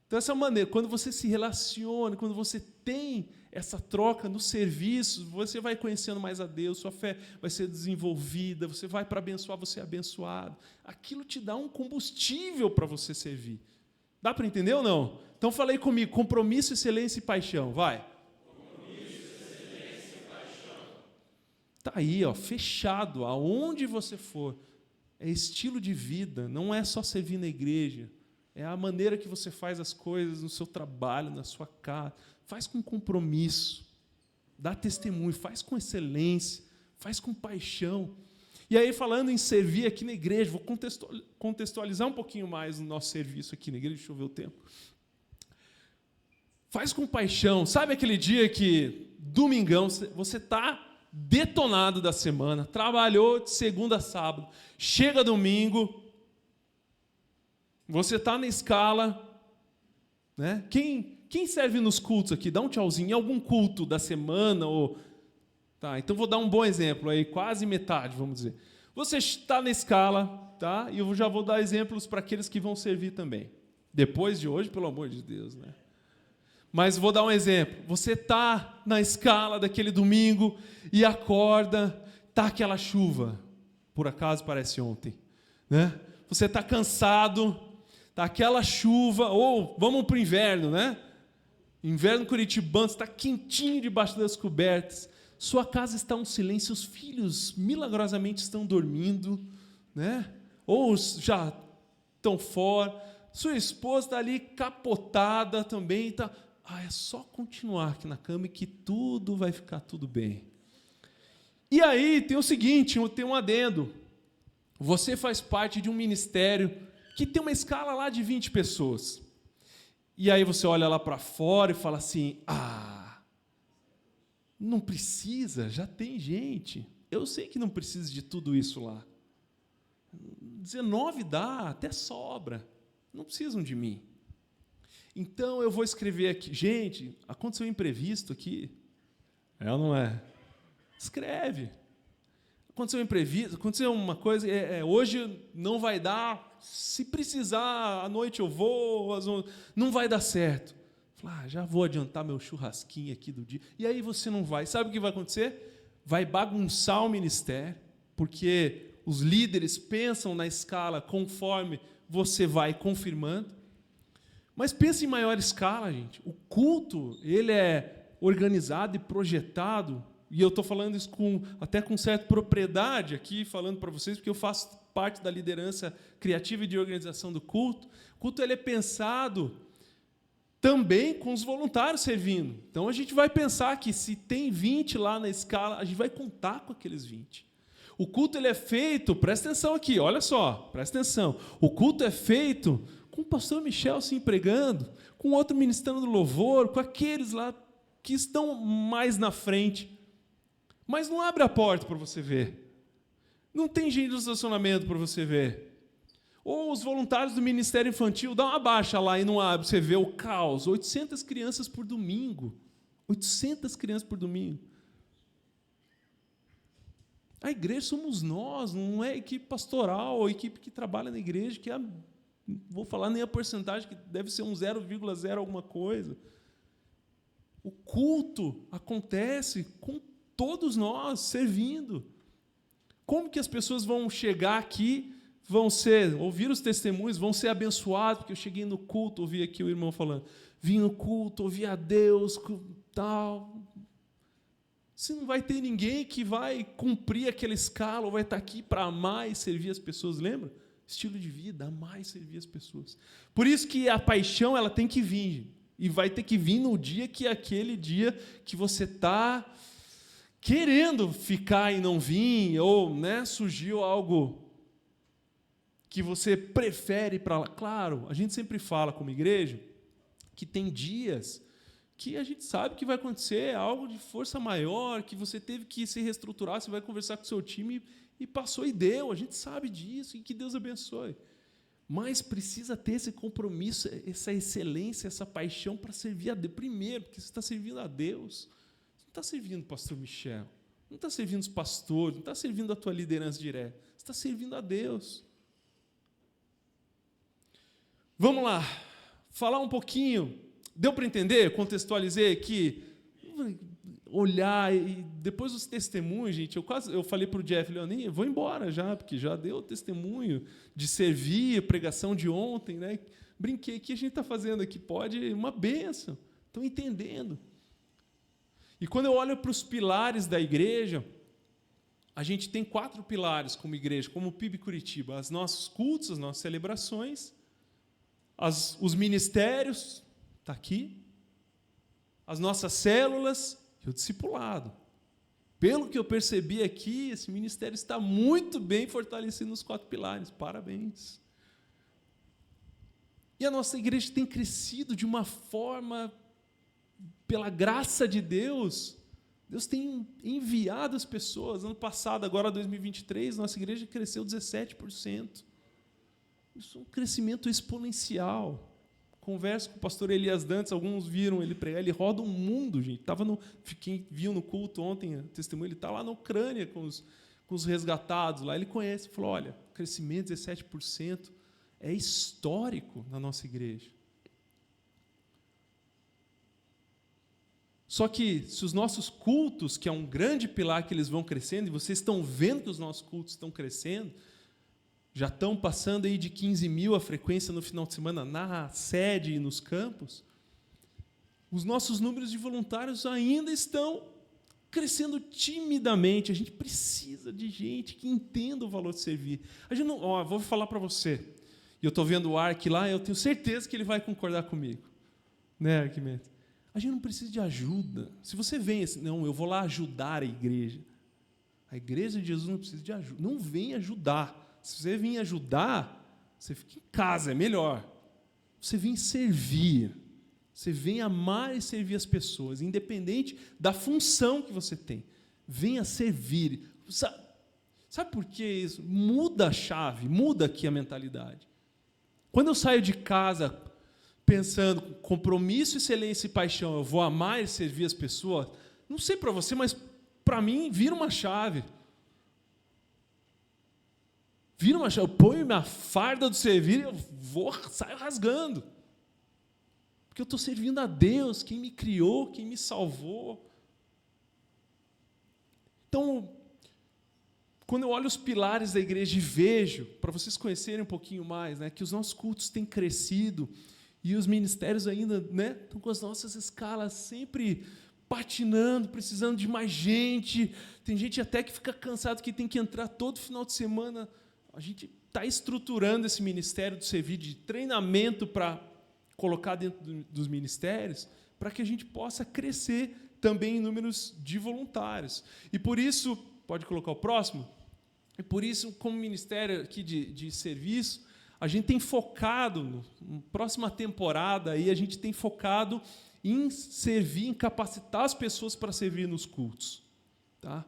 Então, essa maneira, quando você se relaciona, quando você tem essa troca no serviço, você vai conhecendo mais a Deus, sua fé vai ser desenvolvida, você vai para abençoar, você é abençoado. Aquilo te dá um combustível para você servir. Dá para entender ou não? Então, falei comigo, compromisso, excelência e paixão. Vai. Compromisso, excelência e paixão. Está aí, fechado, aonde você for. É estilo de vida, não é só servir na igreja. É a maneira que você faz as coisas no seu trabalho, na sua casa. Faz com compromisso, dá testemunho, faz com excelência, faz com paixão. E aí, falando em servir aqui na igreja, vou contextualizar um pouquinho mais o nosso serviço aqui na igreja, deixa eu ver o tempo. Faz com paixão. Sabe aquele dia que, domingão, você está detonado da semana, trabalhou de segunda a sábado, chega domingo, você está na escala, né? Quem serve nos cultos aqui? Dá um tchauzinho em algum culto da semana. Tá, então vou dar um bom exemplo, aí, quase metade, vamos dizer. Você está na escala, tá? E eu já vou dar exemplos para aqueles que vão servir também. Depois de hoje, pelo amor de Deus, né? Mas vou dar um exemplo. Você está na escala daquele domingo e acorda, está aquela chuva. Por acaso parece ontem, né? Você está cansado, está aquela chuva, ou vamos para o inverno, né? Inverno curitibano, está quentinho debaixo das cobertas. Sua casa está um silêncio, os filhos milagrosamente estão dormindo, né? Ou já estão fora. Sua esposa está ali capotada também, está... é só continuar aqui na cama e que tudo vai ficar tudo bem. E aí tem o seguinte, tem um adendo. Você faz parte de um ministério que tem uma escala lá de 20 pessoas. E aí você olha lá para fora e fala assim, não precisa, já tem gente. Eu sei que não precisa de tudo isso lá. 19 dá, até sobra. Não precisam de mim. Então, eu vou escrever aqui. Gente, aconteceu um imprevisto aqui. É ou não é? Escreve. Aconteceu um imprevisto, aconteceu uma coisa, hoje não vai dar, se precisar, à noite eu vou, não vai dar certo. Já vou adiantar meu churrasquinho aqui do dia. E aí você não vai. Sabe o que vai acontecer? Vai bagunçar o ministério, porque os líderes pensam na escala conforme você vai confirmando. Mas pense em maior escala, gente. O culto, ele é organizado e projetado, e eu estou falando isso até com certa propriedade aqui, falando para vocês, porque eu faço parte da liderança criativa e de organização do culto. O culto ele é pensado também com os voluntários servindo. Então, a gente vai pensar que se tem 20 lá na escala, a gente vai contar com aqueles 20. O culto ele é feito, presta atenção aqui, olha só, presta atenção. O culto é feito com o pastor Michel se empregando, com outro ministrando do louvor, com aqueles lá que estão mais na frente. Mas não abre a porta para você ver. Não tem gente no estacionamento para você ver. Ou os voluntários do Ministério Infantil, dá uma baixa lá e não abre, você vê o caos. 800 crianças por domingo. 800 crianças por domingo. A igreja somos nós, não é a equipe pastoral, a equipe que trabalha na igreja, que Não vou falar nem a porcentagem, que deve ser um 0,0 alguma coisa. O culto acontece com todos nós servindo. Como que as pessoas vão chegar aqui, ouvir os testemunhos, vão ser abençoados? Porque eu cheguei no culto, ouvi aqui o irmão falando, vim no culto, ouvi a Deus, tal. Se não vai ter ninguém que vai cumprir aquela escala, ou vai estar aqui para amar e servir as pessoas, lembra? Estilo de vida, amar e servir as pessoas. Por isso que a paixão ela tem que vir. E vai ter que vir no dia que é aquele dia que você está querendo ficar e não vir, ou surgiu algo que você prefere para lá. Claro, a gente sempre fala como igreja que tem dias que a gente sabe que vai acontecer algo de força maior, que você teve que se reestruturar, você vai conversar com o seu time e passou e deu. A gente sabe disso e que Deus abençoe. Mas precisa ter esse compromisso, essa excelência, essa paixão para servir a Deus. Primeiro, porque você está servindo a Deus. Você não está servindo o pastor Michel, não está servindo os pastores, não está servindo a tua liderança direta. Você está servindo a Deus. Vamos lá, falar um pouquinho. Deu para entender? Contextualizei aqui. Olhar e depois os testemunhos, gente. Eu falei para o Jeff Leoninha, vou embora já, porque já deu o testemunho de servir, a pregação de ontem, né? Brinquei, o que a gente está fazendo aqui? Pode uma bênção. Estão entendendo? E quando eu olho para os pilares da igreja, a gente tem 4 pilares como igreja, como o PIB Curitiba: os nossos cultos, as nossas celebrações, os ministérios, está aqui, as nossas células e o discipulado. Pelo que eu percebi aqui, esse ministério está muito bem fortalecido nos 4 pilares. Parabéns. E a nossa igreja tem crescido de uma forma, pela graça de Deus, Deus tem enviado as pessoas. Ano passado, agora 2023, nossa igreja cresceu 17%. Isso é um crescimento exponencial. Converso com o pastor Elias Dantes, alguns viram ele pregar, ele roda o mundo, gente. Quem viu no culto ontem, testemunho, ele está lá na Ucrânia com os resgatados, lá ele conhece, falou, olha, crescimento de 17% é histórico na nossa igreja. Só que, se os nossos cultos, que é um grande pilar que eles vão crescendo, e vocês estão vendo que os nossos cultos estão crescendo, já estão passando aí de 15 mil a frequência no final de semana na sede e nos campos, os nossos números de voluntários ainda estão crescendo timidamente. A gente precisa de gente que entenda o valor de servir. A gente não, vou falar para você, e eu estou vendo o Ark lá, eu tenho certeza que ele vai concordar comigo. Né, Arquimedes? A gente não precisa de ajuda. Se você vem assim, não, eu vou lá ajudar a igreja. A igreja de Jesus não precisa de ajuda. Não vem ajudar. Se você vir ajudar, você fica em casa, é melhor. Você vem servir. Você vem amar e servir as pessoas, independente da função que você tem. Venha servir. Sabe por que isso? Muda a chave, muda aqui a mentalidade. Quando eu saio de casa pensando compromisso, excelência e paixão, eu vou amar e servir as pessoas, não sei para você, mas para mim vira uma chave. Vira uma chave, eu ponho minha farda do servir e eu saio rasgando. Porque eu estou servindo a Deus, quem me criou, quem me salvou. Então, quando eu olho os pilares da igreja e vejo, para vocês conhecerem um pouquinho mais, né, que os nossos cultos têm crescido e os ministérios ainda, né, estão com as nossas escalas sempre patinando, precisando de mais gente. Tem gente até que fica cansado que tem que entrar todo final de semana. A gente está estruturando esse ministério do servir de treinamento para colocar dentro dos ministérios, para que a gente possa crescer também em números de voluntários. E por isso, pode colocar o próximo? E por isso, como ministério aqui de serviço, a gente tem focado, na próxima temporada, aí, a gente tem focado em servir, em capacitar as pessoas para servir nos cultos. Tá?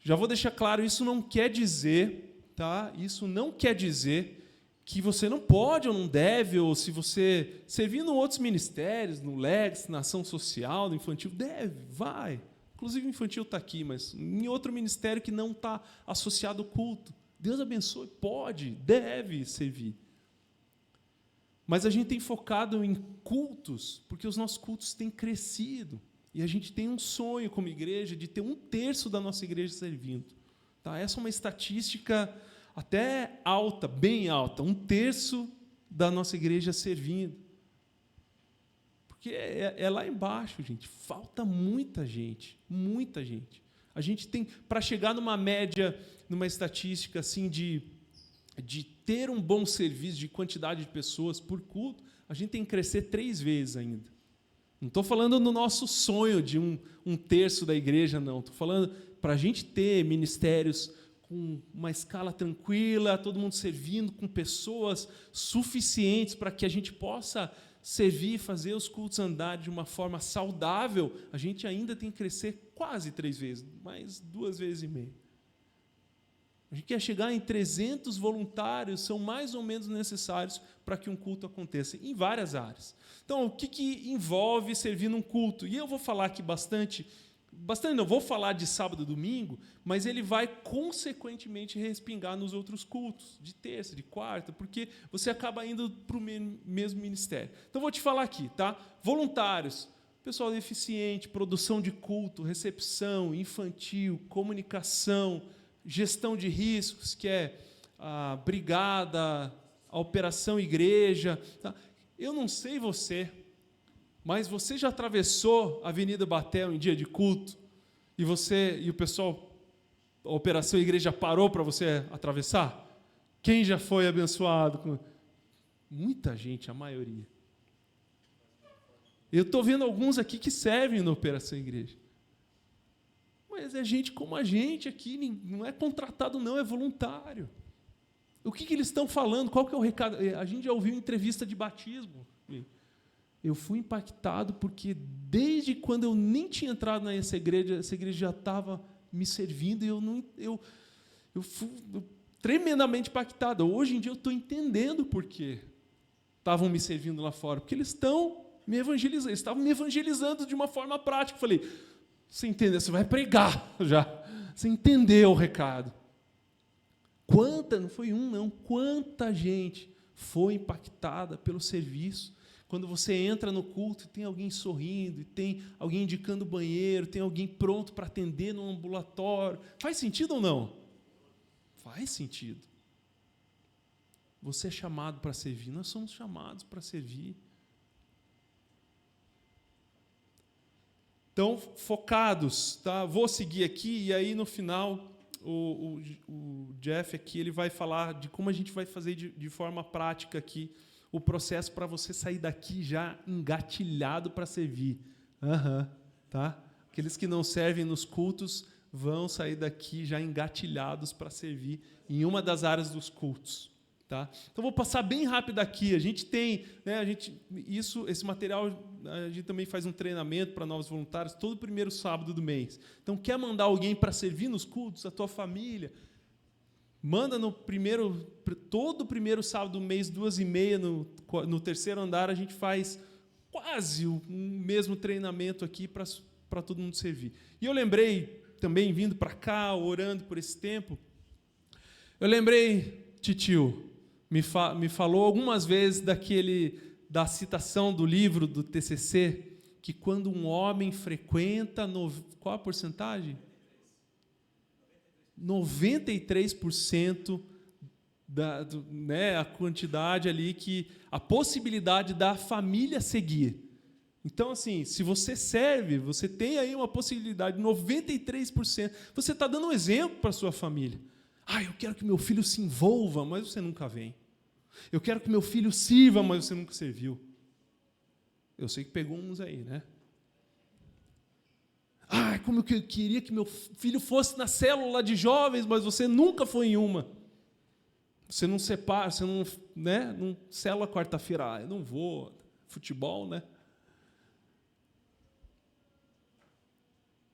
Já vou deixar claro, isso não quer dizer... Tá? Isso não quer dizer que você não pode ou não deve, ou se você servir em outros ministérios, no Lex, na ação social, no infantil, deve, vai. Inclusive o infantil está aqui, mas em outro ministério que não está associado ao culto. Deus abençoe, pode, deve servir. Mas a gente tem focado em cultos, porque os nossos cultos têm crescido. E a gente tem um sonho como igreja de ter 1/3 da nossa igreja servindo. Tá? Essa é uma estatística até alta, bem alta. 1/3 da nossa igreja servindo. Porque é lá embaixo, gente. Falta muita gente. Muita gente. A gente tem, para chegar numa média, numa estatística assim de ter um bom serviço, de quantidade de pessoas por culto, a gente tem que crescer 3 vezes ainda. Não estou falando no nosso sonho de 1/3 da igreja, não. Estou falando para a gente ter ministérios com uma escala tranquila, todo mundo servindo, com pessoas suficientes para que a gente possa servir e fazer os cultos andarem de uma forma saudável, a gente ainda tem que crescer quase 3 vezes, mais 2,5 vezes. A gente quer chegar em 300 voluntários, são mais ou menos necessários para que um culto aconteça, em várias áreas. Então, o que envolve servir num culto? E eu vou falar aqui bastante não, vou falar de sábado e domingo, mas ele vai consequentemente respingar nos outros cultos, de terça, de quarta, porque você acaba indo para o mesmo ministério. Então, vou te falar aqui, tá? Voluntários, pessoal deficiente, produção de culto, recepção, infantil, comunicação, gestão de riscos, que é a brigada, a operação igreja. Tá? Eu não sei você, mas você já atravessou a Avenida Batel em dia de culto e o pessoal, a operação igreja parou para você atravessar? Quem já foi abençoado? Muita gente, a maioria. Eu estou vendo alguns aqui que servem na operação igreja. Mas é gente como a gente aqui, não é contratado não, é voluntário. O que eles estão falando? Qual que é o recado? A gente já ouviu entrevista de batismo. Eu fui impactado porque desde quando eu nem tinha entrado nessa igreja já estava me servindo e eu fui tremendamente impactado. Hoje em dia eu estou entendendo por que estavam me servindo lá fora, porque eles estão me evangelizando, eles estavam me evangelizando de uma forma prática. Eu falei, você entendeu? Você vai pregar já. Você entendeu o recado. Não foi não, quanta gente foi impactada pelo serviço. Quando você entra no culto, tem alguém sorrindo, tem alguém indicando o banheiro, tem alguém pronto para atender no ambulatório. Faz sentido ou não? Faz sentido. Você é chamado para servir, nós somos chamados para servir. Então, focados, tá? Vou seguir aqui e aí no final o Jeff aqui ele vai falar de como a gente vai fazer de forma prática aqui o processo para você sair daqui já engatilhado para servir. Tá? Aqueles que não servem nos cultos vão sair daqui já engatilhados para servir em uma das áreas dos cultos. Tá? Então, vou passar bem rápido aqui. A gente tem, né, esse material, a gente também faz um treinamento para novos voluntários todo primeiro sábado do mês. Então, quer mandar alguém para servir nos cultos, a tua família, manda todo primeiro sábado do mês, 2h30, no terceiro andar, a gente faz quase o mesmo treinamento aqui para todo mundo servir. E eu lembrei, também vindo para cá, orando por esse tempo, eu lembrei, titio, me falou algumas vezes da citação do livro do TCC, que quando um homem frequenta, qual a porcentagem? 93% a quantidade ali, a possibilidade da família seguir. Então, assim, se você serve, você tem aí uma possibilidade, 93%. Você está dando um exemplo para a sua família. Eu quero que meu filho se envolva, mas você nunca vem. Eu quero que meu filho sirva, mas você nunca serviu. Eu sei que pegou uns aí, né? Como eu queria que meu filho fosse na célula de jovens, mas você nunca foi em uma. Você não separa, você não, né? Não célula quarta-feira, eu não vou, futebol, né?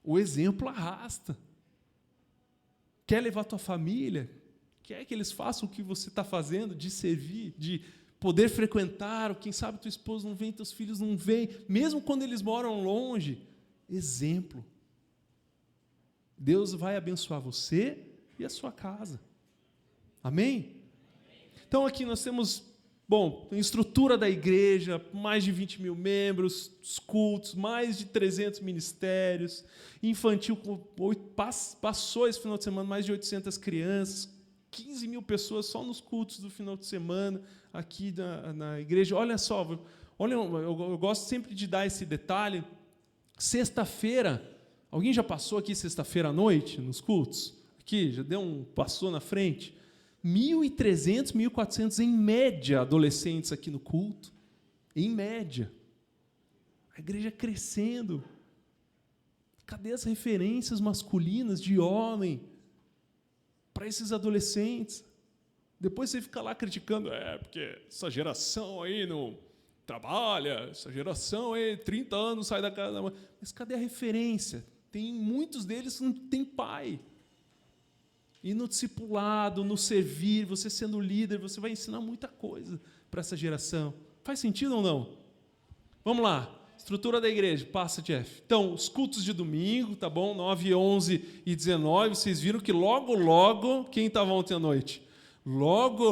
O exemplo arrasta. Quer levar a tua família? Quer que eles façam o que você está fazendo, de servir, de poder frequentar, ou quem sabe tua esposa não vem, teus filhos não vêm, mesmo quando eles moram longe. Exemplo. Deus vai abençoar você e a sua casa. Amém? Então, aqui nós temos Bom, a estrutura da igreja, mais de 20 mil membros, os cultos, mais de 300 ministérios, infantil, passou esse final de semana mais de 800 crianças, 15 mil pessoas só nos cultos do final de semana, aqui na igreja. Olha só, eu gosto sempre de dar esse detalhe. Sexta-feira, alguém já passou aqui sexta-feira à noite, nos cultos? Aqui, já passou na frente? 1.300, 1.400, em média, adolescentes aqui no culto. Em média. A igreja crescendo. Cadê as referências masculinas de homem para esses adolescentes? Depois você fica lá criticando, porque essa geração aí não trabalha, essa geração aí, 30 anos, sai da casa da mãe. Mas cadê a referência? Tem muitos deles que não têm pai. E no discipulado, no servir, você sendo líder, você vai ensinar muita coisa para essa geração. Faz sentido ou não? Vamos lá. Estrutura da igreja. Passa, Jeff. Então, os cultos de domingo, tá bom? 9, 11 e 19. Vocês viram que logo, quem estava ontem à noite? Logo,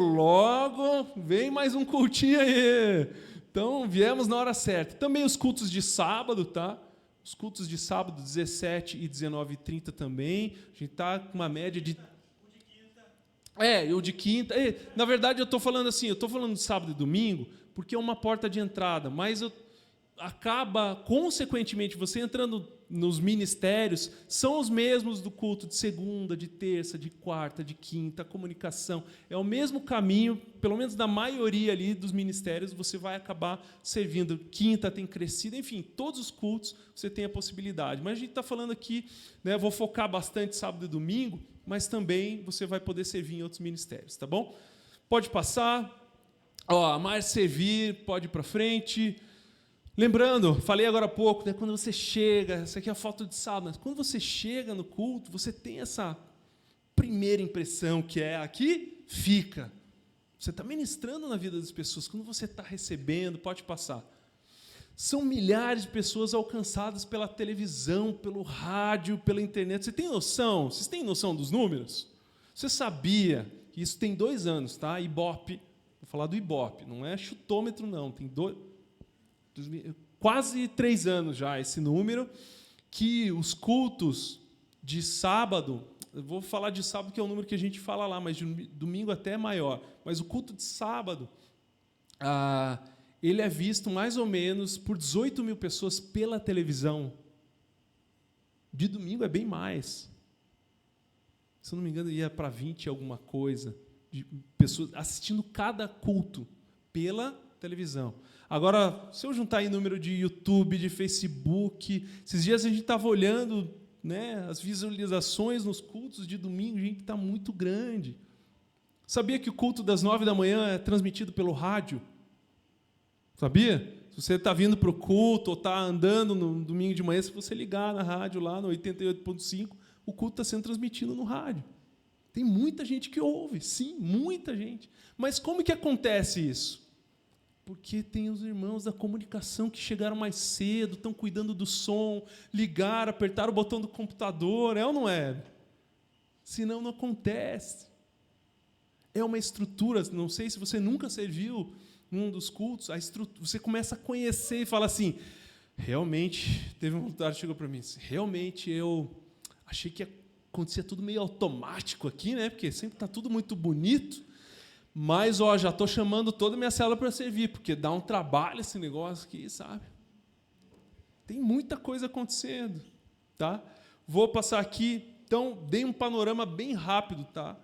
vem mais um cultinho aí. Então, viemos na hora certa. Também os cultos de sábado, tá? Os cultos de sábado, 17 e 19h30 também. A gente está com uma média de... o de quinta. Na verdade, eu estou falando assim, eu estou falando de sábado e domingo, porque é uma porta de entrada, mas acaba, consequentemente, você entrando nos ministérios, são os mesmos do culto de segunda, de terça, de quarta, de quinta, a comunicação. É o mesmo caminho, pelo menos da maioria ali dos ministérios, você vai acabar servindo. Quinta tem crescido, enfim, todos os cultos você tem a possibilidade. Mas a gente está falando aqui, né, vou focar bastante sábado e domingo, mas também você vai poder servir em outros ministérios, tá bom? Pode passar. Amar servir, pode ir para frente. Lembrando, falei agora há pouco, né, quando você chega, essa aqui é a foto de sábado, mas quando você chega no culto, você tem essa primeira impressão, que é aqui, fica. Você está ministrando na vida das pessoas, quando você está recebendo, pode passar. São milhares de pessoas alcançadas pela televisão, pelo rádio, pela internet. Você tem noção? Vocês têm noção dos números? Você sabia que isso tem 2 anos, tá? Ibope, vou falar do Ibope, não é chutômetro, não, tem quase 3 anos já esse número, que os cultos de sábado, eu vou falar de sábado que é o número que a gente fala lá, mas de domingo até é maior, mas o culto de sábado, ele é visto mais ou menos por 18 mil pessoas pela televisão. De domingo é bem mais. Se eu não me engano, ia para 20 alguma coisa, de pessoas assistindo cada culto pela televisão. Agora, se eu juntar aí número de YouTube, de Facebook, esses dias a gente estava olhando, né, as visualizações nos cultos de domingo, gente, está muito grande. Sabia que o culto das 9 da manhã é transmitido pelo rádio? Sabia? Se você está vindo para o culto ou está andando no domingo de manhã, se você ligar na rádio lá no 88.5, o culto está sendo transmitido no rádio. Tem muita gente que ouve, sim, muita gente. Mas como que acontece isso? Porque tem os irmãos da comunicação que chegaram mais cedo, estão cuidando do som, ligaram, apertaram o botão do computador, é ou não é? Senão não acontece. É uma estrutura, não sei se você nunca serviu num dos cultos, você começa a conhecer e fala assim, realmente, teve um voluntário que chegou para mim, realmente eu achei que acontecia tudo meio automático aqui, né? Porque sempre está tudo muito bonito, mas já estou chamando toda a minha célula para servir, porque dá um trabalho esse negócio aqui, sabe? Tem muita coisa acontecendo, tá? Vou passar aqui, então, dei um panorama bem rápido, tá?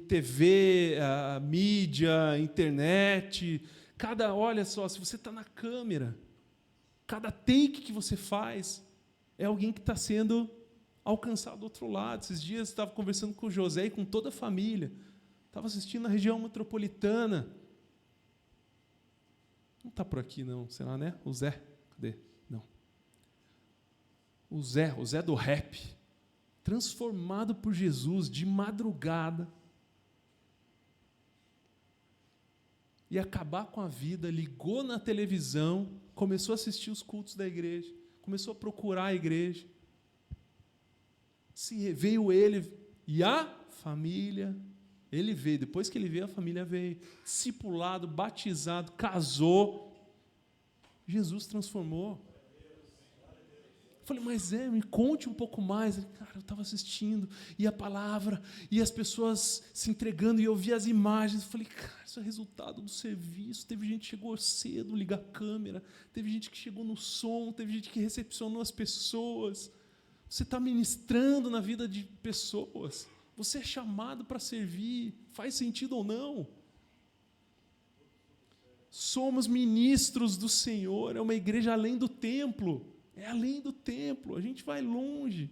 TV, mídia, internet, olha só, se você está na câmera, cada take que você faz é alguém que está sendo alcançado do outro lado. Esses dias eu estava conversando com o José e com toda a família. Estava assistindo na região metropolitana. Não está por aqui, não. Será, né? O Zé. Cadê? Não. O Zé do rap. Transformado por Jesus de madrugada. E acabar com a vida, ligou na televisão, começou a assistir os cultos da igreja, começou a procurar a igreja. Veio ele e a família Ele veio, depois que ele veio, a família veio. Discipulado, batizado, casou. Jesus transformou. Eu falei, mas me conte um pouco mais. Ele, cara, eu estava assistindo, e a palavra, e as pessoas se entregando, e eu vi as imagens. Eu falei, cara, isso é resultado do serviço. Teve gente que chegou cedo, ligar a câmera. Teve gente que chegou no som, teve gente que recepcionou as pessoas. Você está ministrando na vida de pessoas. Você é chamado para servir, faz sentido ou não? Somos ministros do Senhor, é uma igreja além do templo, é além do templo, a gente vai longe.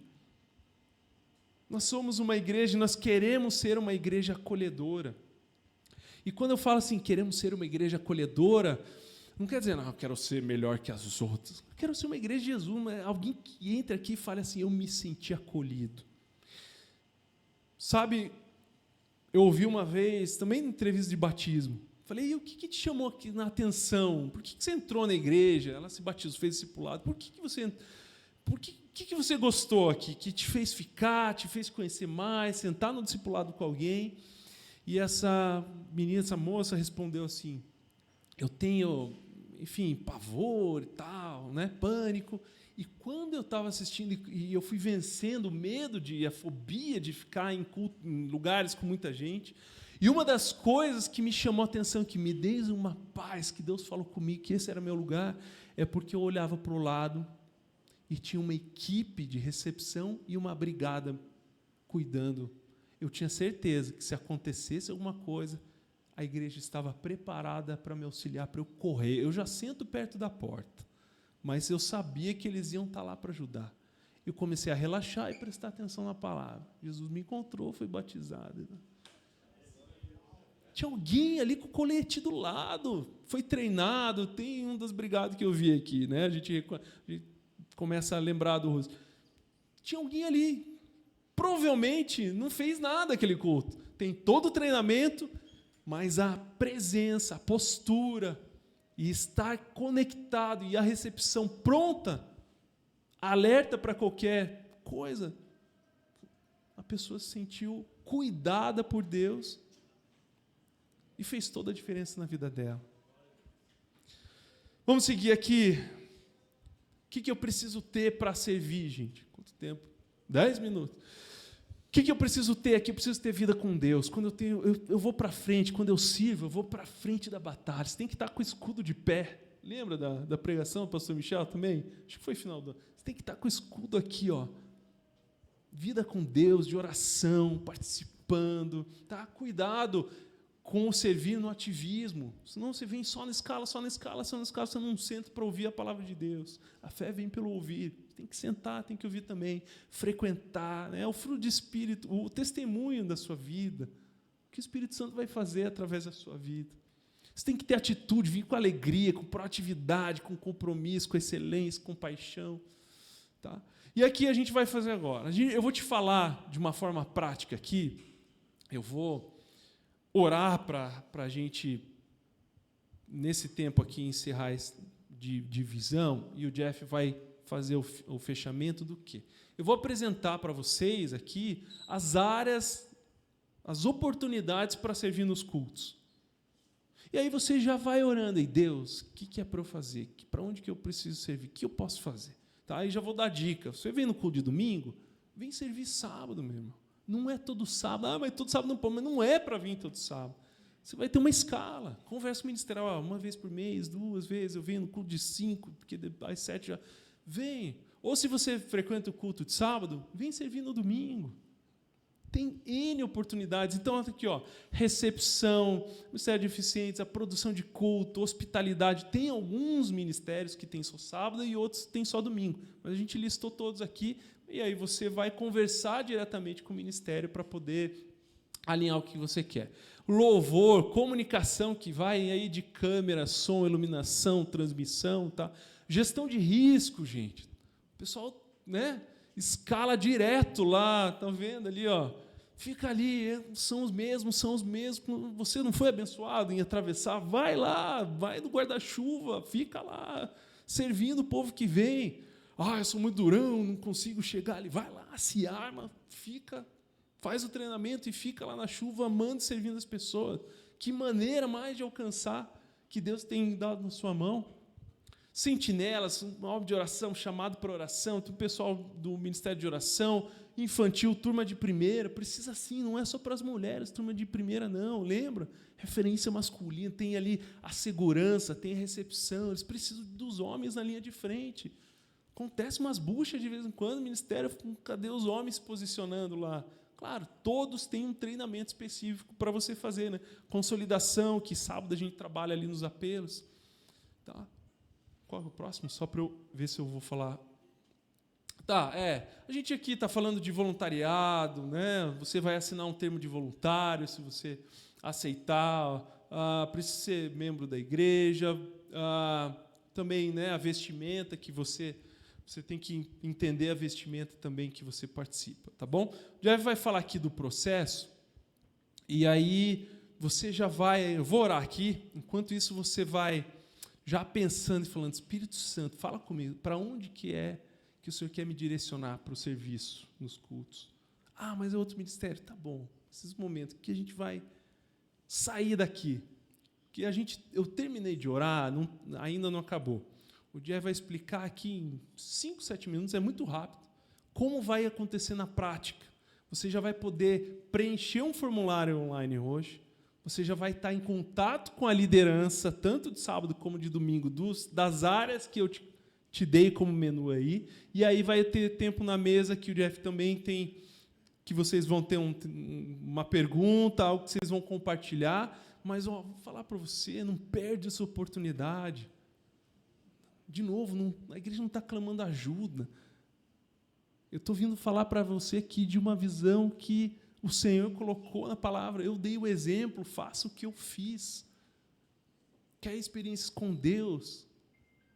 Nós somos uma igreja, nós queremos ser uma igreja acolhedora. E quando eu falo assim, queremos ser uma igreja acolhedora, não quer dizer, não, eu quero ser melhor que as outras. Eu quero ser uma igreja de Jesus, alguém que entre aqui e fale assim, eu me senti acolhido. Sabe, eu ouvi uma vez, também em entrevista de batismo, falei, e o que te chamou aqui na atenção? Por que você entrou na igreja? Ela se batizou, fez discipulado. Por que você gostou aqui? Que te fez ficar, te fez conhecer mais, sentar no discipulado com alguém? E essa menina, essa moça respondeu assim, eu tenho, enfim, pavor e tal, né, pânico. E quando eu estava assistindo e eu fui vencendo o medo, a fobia de ficar em lugares com muita gente, e uma das coisas que me chamou a atenção, que me deu uma paz, que Deus falou comigo, que esse era meu lugar, é porque eu olhava para o lado e tinha uma equipe de recepção e uma brigada cuidando. Eu tinha certeza que se acontecesse alguma coisa, a igreja estava preparada para me auxiliar, para eu correr. Eu já sento perto da porta, mas eu sabia que eles iam estar lá para ajudar. Eu comecei a relaxar e prestar atenção na palavra. Jesus me encontrou, foi batizado. Tinha alguém ali com o colete do lado, foi treinado, tem um das brigadas que eu vi aqui, né? A gente começa a lembrar do rosto. Tinha alguém ali, provavelmente não fez nada aquele culto, tem todo o treinamento, mas a presença, a postura, e estar conectado, e a recepção pronta, alerta para qualquer coisa, a pessoa se sentiu cuidada por Deus, e fez toda a diferença na vida dela. Vamos seguir aqui. O que eu preciso ter para servir, gente? Quanto tempo? 10 minutos. O que eu preciso ter aqui? Eu preciso ter vida com Deus. Quando eu vou para frente, quando eu sirvo, eu vou para frente da batalha. Você tem que estar com o escudo de pé. Lembra da pregação do pastor Michel também? Acho que foi final do ano. Você tem que estar com o escudo aqui, ó. Vida com Deus, de oração, participando. Tá? Cuidado com o servir no ativismo. Senão você vem só na escala, você não senta para ouvir a palavra de Deus. A fé vem pelo ouvir. Tem que sentar, tem que ouvir também. Frequentar, né? O fruto de Espírito, o testemunho da sua vida. O que o Espírito Santo vai fazer através da sua vida. Você tem que ter atitude, vir com alegria, com proatividade, com compromisso, com excelência, com paixão. Tá? E aqui a gente vai fazer agora. Eu vou te falar de uma forma prática aqui. Eu vou orar para a gente, nesse tempo aqui, encerrar de visão, e o Jeff vai fazer o fechamento do quê? Eu vou apresentar para vocês aqui as áreas, as oportunidades para servir nos cultos. E aí você já vai orando, e Deus, o que é para eu fazer? Para onde que eu preciso servir? O que eu posso fazer? Tá? Aí já vou dar dica. Você vem no culto de domingo, vem servir sábado, meu irmão. Não é todo sábado, mas todo sábado não pode, mas não é para vir todo sábado. Você vai ter uma escala, conversa ministerial, uma vez por mês, 2 vezes, eu venho no culto de 5, porque às 7 já... Vem. Ou se você frequenta o culto de sábado, vem servir no domingo. Tem N oportunidades. Então, aqui, ó, recepção, ministério de eficientes, a produção de culto, hospitalidade. Tem alguns ministérios que tem só sábado e outros tem só domingo. Mas a gente listou todos aqui, e aí você vai conversar diretamente com o ministério para poder alinhar o que você quer. Louvor, comunicação, que vai aí de câmera, som, iluminação, transmissão, tá? Gestão de risco, gente. O pessoal, né, escala direto lá, estão vendo ali, ó. Fica ali, são os mesmos. Você não foi abençoado em atravessar? Vai lá, vai no guarda-chuva, fica lá, servindo o povo que vem. Eu sou muito durão, não consigo chegar ali. Vai lá, se arma, fica Faz o treinamento e fica lá na chuva amando e servindo as pessoas. Que maneira mais de alcançar que Deus tem dado na sua mão. Sentinelas, um álbum de oração, chamado para oração, tem o pessoal do Ministério de Oração, infantil, turma de primeira, precisa sim, não é só para as mulheres, turma de primeira não, lembra? Referência masculina, tem ali a segurança, tem a recepção, eles precisam dos homens na linha de frente. Acontece umas buchas de vez em quando, o ministério, cadê os homens se posicionando lá? Claro, todos têm um treinamento específico para você fazer, né? Consolidação, que sábado a gente trabalha ali nos apelos. Tá? Qual é o próximo? Só para eu ver se eu vou falar. Tá, a gente aqui está falando de voluntariado, né? Você vai assinar um termo de voluntário, se você aceitar, precisa ser membro da igreja, também, né, a vestimenta que você tem que entender a vestimenta também que você participa, tá bom? O Jeff vai falar aqui do processo, e aí você já vai, eu vou orar aqui, enquanto isso você vai já pensando e falando, Espírito Santo, fala comigo, para onde que é que o Senhor quer me direcionar para o serviço nos cultos? Mas é outro ministério, tá bom. Esses momentos que a gente vai sair daqui, que eu terminei de orar, ainda não acabou. O Jeff vai explicar aqui em 5, 7 minutos, é muito rápido, como vai acontecer na prática. Você já vai poder preencher um formulário online hoje, você já vai estar em contato com a liderança, tanto de sábado como de domingo, das áreas que eu te dei como menu aí, e aí vai ter tempo na mesa que o Jeff também tem, que vocês vão ter uma pergunta, algo que vocês vão compartilhar, mas vou falar para você, não perde essa oportunidade. De novo, a igreja não está clamando ajuda. Eu estou vindo falar para você aqui de uma visão que o Senhor colocou na palavra. Eu dei o exemplo, faça o que eu fiz. Quer experiências com Deus?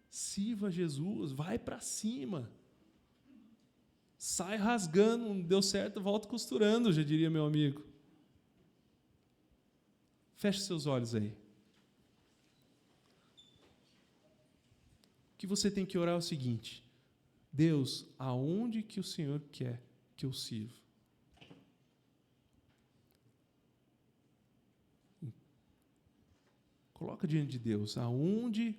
Sirva a Jesus, vai para cima. Sai rasgando, não deu certo, volta costurando, já diria meu amigo. Feche seus olhos aí. O que você tem que orar é o seguinte: Deus, aonde que o Senhor quer que eu sirva? Coloca diante de Deus,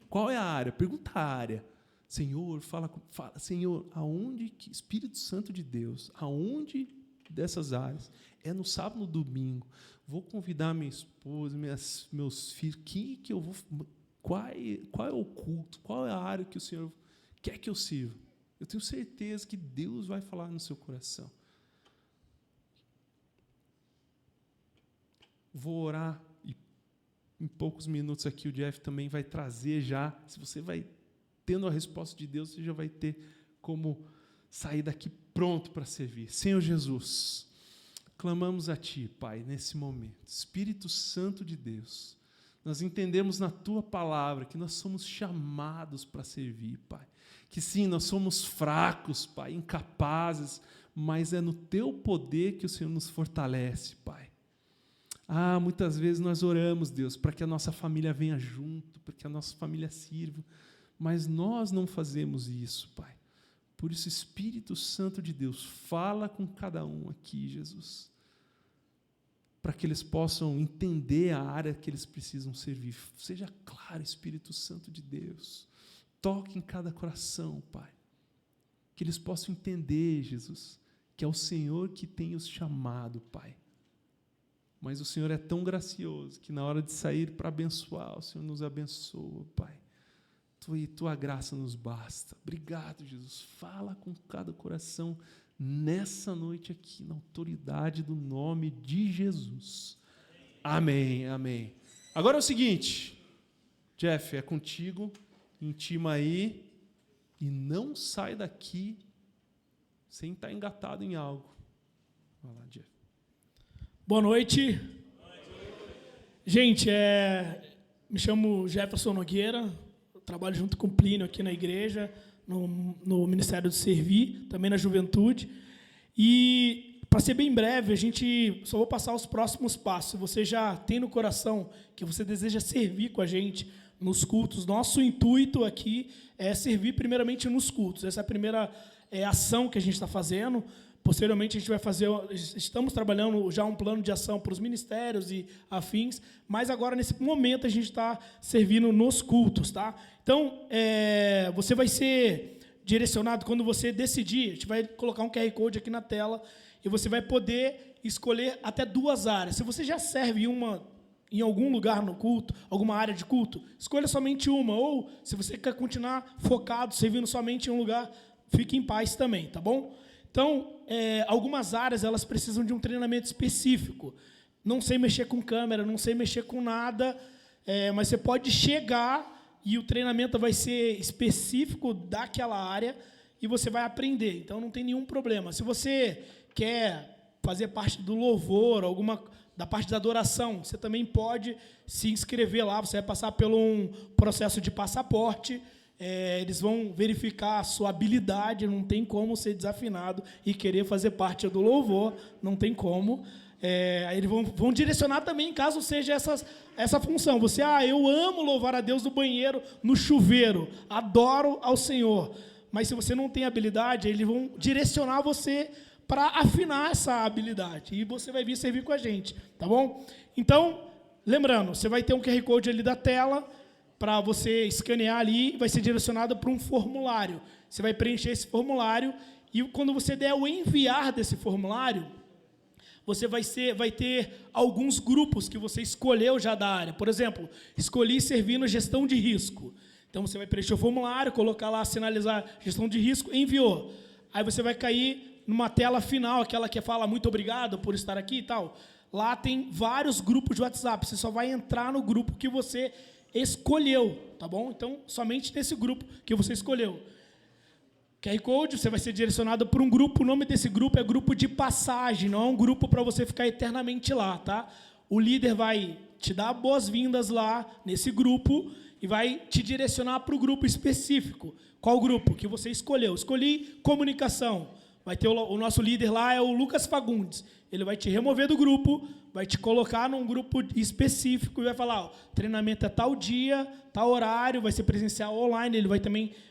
qual é a área? Pergunta a área. Senhor, fala, Senhor, aonde que, Espírito Santo de Deus, aonde dessas áreas? É no sábado, no domingo. Vou convidar minha esposa, meus filhos, que eu vou... Qual é o culto? Qual é a área que o Senhor quer que eu sirva? Eu tenho certeza que Deus vai falar no seu coração. Vou orar e em poucos minutos aqui o Jeff também vai trazer já. Se você vai tendo a resposta de Deus, você já vai ter como sair daqui pronto para servir. Senhor Jesus, clamamos a Ti, Pai, nesse momento. Espírito Santo de Deus, nós entendemos na Tua palavra que nós somos chamados para servir, Pai. Que sim, nós somos fracos, Pai, incapazes, mas é no Teu poder que o Senhor nos fortalece, Pai. Muitas vezes nós oramos, Deus, para que a nossa família venha junto, para que a nossa família sirva, mas nós não fazemos isso, Pai. Por isso, Espírito Santo de Deus, fala com cada um aqui, Jesus, para que eles possam entender a área que eles precisam servir. Seja claro, Espírito Santo de Deus. Toque em cada coração, Pai. Que eles possam entender, Jesus, que é o Senhor que tem os chamado, Pai. Mas o Senhor é tão gracioso que na hora de sair para abençoar, o Senhor nos abençoa, Pai. Tua graça nos basta. Obrigado, Jesus. Fala com cada coração nessa noite aqui, na autoridade do nome de Jesus. Amém, amém. Agora é o seguinte, Jeff, é contigo, intima aí e não sai daqui sem estar engatado em algo. Vai lá, Jeff. Boa noite. Gente, me chamo Jefferson Nogueira, trabalho junto com o Plínio aqui na igreja, no Ministério do Servir, também na Juventude. E, para ser bem breve, a gente só vou passar os próximos passos. Se você já tem no coração que você deseja servir com a gente nos cultos, nosso intuito aqui é servir primeiramente nos cultos. Essa é a primeira ação que a gente está fazendo, Posteriormente, a gente vai fazer, estamos trabalhando já um plano de ação para os ministérios e afins, mas agora, nesse momento, a gente está servindo nos cultos. Tá? Então, você vai ser direcionado, quando você decidir, a gente vai colocar um QR Code aqui na tela, e você vai poder escolher até 2 áreas. Se você já serve em algum lugar no culto, alguma área de culto, escolha somente uma, ou se você quer continuar focado, servindo somente em um lugar, fique em paz também, tá bom? Então, algumas áreas elas precisam de um treinamento específico. Não sei mexer com câmera, não sei mexer com nada, mas você pode chegar e o treinamento vai ser específico daquela área e você vai aprender. Então, não tem nenhum problema. Se você quer fazer parte do louvor, da parte da adoração, você também pode se inscrever lá. Você vai passar por um processo de passaporte. Eles vão verificar a sua habilidade, não tem como ser desafinado e querer fazer parte do louvor, não tem como. Eles vão direcionar também, caso seja essa função. Você, eu amo louvar a Deus no banheiro, no chuveiro, adoro ao Senhor. Mas se você não tem habilidade, eles vão direcionar você para afinar essa habilidade. E você vai vir servir com a gente, tá bom? Então, lembrando, você vai ter um QR Code ali da tela, para você escanear ali, vai ser direcionado para um formulário. Você vai preencher esse formulário e quando você der o enviar desse formulário, você vai ter alguns grupos que você escolheu já da área. Por exemplo, escolhi servir na gestão de risco. Então, você vai preencher o formulário, colocar lá, sinalizar gestão de risco, enviou. Aí você vai cair numa tela final, aquela que fala muito obrigado por estar aqui e tal. Lá tem vários grupos de WhatsApp. Você só vai entrar no grupo que você escolheu, tá bom? Então, somente nesse grupo que você escolheu. QR Code, você vai ser direcionado para um grupo, o nome desse grupo é grupo de passagem, não é um grupo para você ficar eternamente lá, tá? O líder vai te dar boas-vindas lá nesse grupo e vai te direcionar para o grupo específico. Qual grupo que você escolheu? Escolhi comunicação. Vai ter o nosso líder lá, é o Lucas Fagundes. Ele vai te remover do grupo, vai te colocar num grupo específico e vai falar, treinamento é tal dia, tal horário, vai ser presencial ou online, ele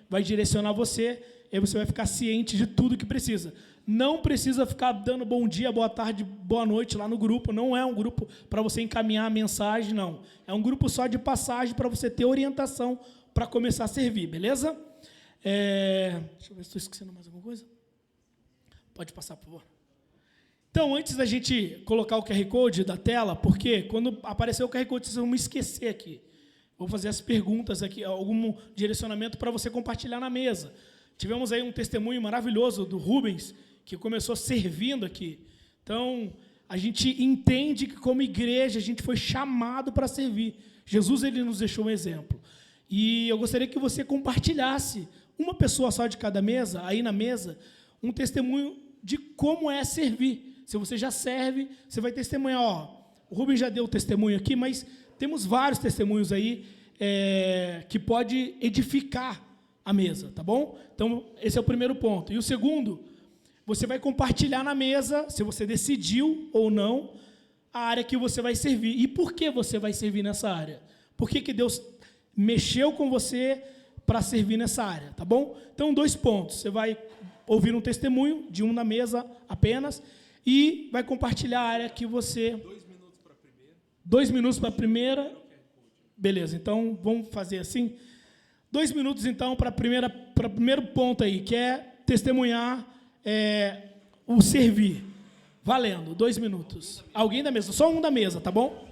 vai direcionar você, e aí você vai ficar ciente de tudo que precisa. Não precisa ficar dando bom dia, boa tarde, boa noite lá no grupo, não é um grupo para você encaminhar a mensagem, não. É um grupo só de passagem para você ter orientação para começar a servir, beleza? Deixa eu ver se estou esquecendo mais alguma coisa. Pode passar, por favor. Então, antes da gente colocar o QR Code da tela, porque quando aparecer o QR Code, vocês vão me esquecer aqui. Vou fazer as perguntas aqui, algum direcionamento para você compartilhar na mesa. Tivemos aí um testemunho maravilhoso do Rubens, que começou servindo aqui. Então, a gente entende que, como igreja, a gente foi chamado para servir. Jesus, ele nos deixou um exemplo. E eu gostaria que você compartilhasse, uma pessoa só de cada mesa, aí na mesa, um testemunho de como é servir. Se você já serve, você vai testemunhar. O Rubens já deu o testemunho aqui, mas temos vários testemunhos aí que pode edificar a mesa, tá bom? Então, esse é o primeiro ponto. E o segundo, você vai compartilhar na mesa, se você decidiu ou não, a área que você vai servir. E por que você vai servir nessa área? Por que Deus mexeu com você para servir nessa área, tá bom? Então, 2 pontos. Você vai ouvir um testemunho de um na mesa apenas e vai compartilhar a área que você... 2 minutos para a primeira. 2 minutos para a primeira. Beleza, então vamos fazer assim. 2 minutos, então, para o primeiro ponto aí, que é testemunhar o servir. Valendo, 2 minutos. Alguém da mesa, só um da mesa, tá bom?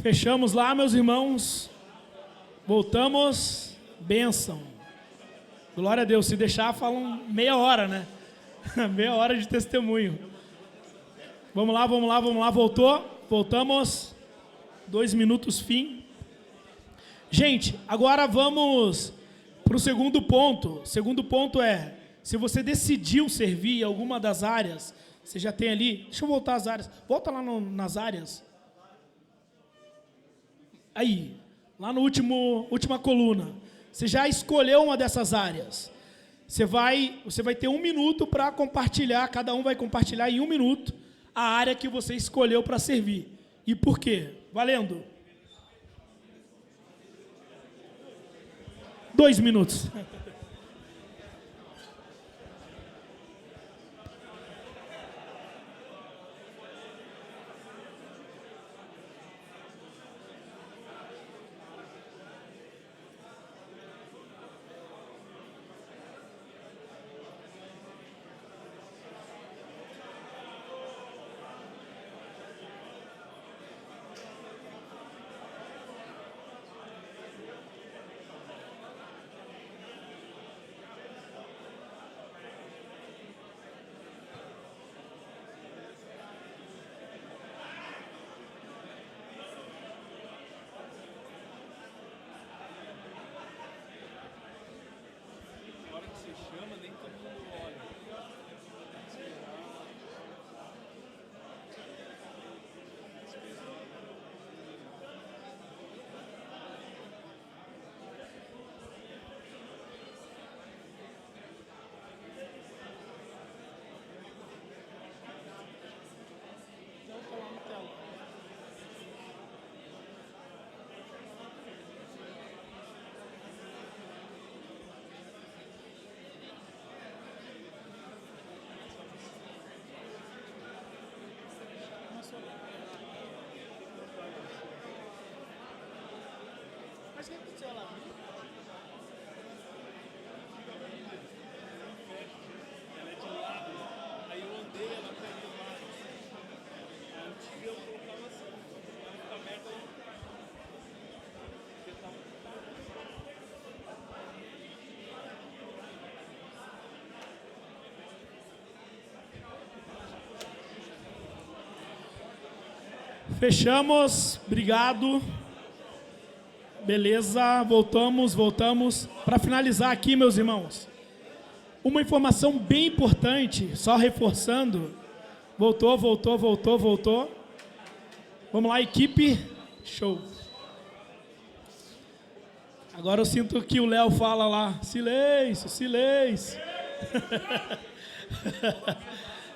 Fechamos lá, meus irmãos. Voltamos. Bênção. Glória a Deus. Se deixar, falam meia hora, né? Meia hora de testemunho. Vamos lá, vamos lá, vamos lá. Voltou. Voltamos. 2 minutos, fim. Gente, agora vamos para o segundo ponto. O segundo ponto é, se você decidiu servir em alguma das áreas, você já tem ali... Deixa eu voltar às áreas. Volta lá nas áreas. Aí, lá no última coluna. Você já escolheu uma dessas áreas. Você vai ter 1 minuto para compartilhar, cada um vai compartilhar em 1 minuto a área que você escolheu para servir. E por quê? Valendo. 2 minutos. Mas o que aconteceu lá? Ela é de lado, aí eu andei, ela caiu lá. Aí eu tive, eu colocava assim, ela fica aberta lá. Fechamos, obrigado. Beleza, voltamos. Para finalizar aqui, meus irmãos, uma informação bem importante, só reforçando. Voltou. Vamos lá, equipe. Show. Agora eu sinto que o Léo fala lá, silêncio.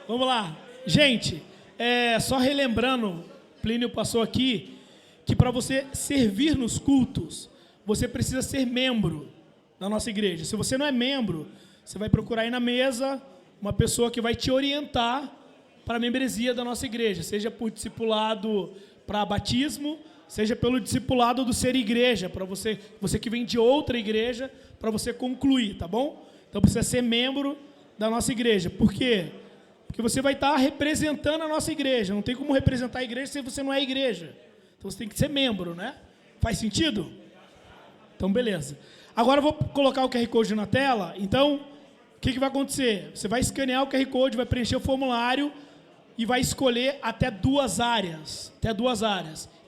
Vamos lá. Gente, só relembrando, Plínio passou aqui, que para você servir nos cultos, você precisa ser membro da nossa igreja. Se você não é membro, você vai procurar aí na mesa uma pessoa que vai te orientar para a membresia da nossa igreja, seja por discipulado para batismo, seja pelo discipulado do ser igreja, para você que vem de outra igreja, para você concluir, tá bom? Então precisa ser membro da nossa igreja. Por quê? Porque você vai estar representando a nossa igreja. Não tem como representar a igreja se você não é igreja. Então você tem que ser membro, né? Faz sentido? Então, beleza. Agora eu vou colocar o QR Code na tela. Então, o que vai acontecer? Você vai escanear o QR Code, vai preencher o formulário e vai escolher até 2 áreas.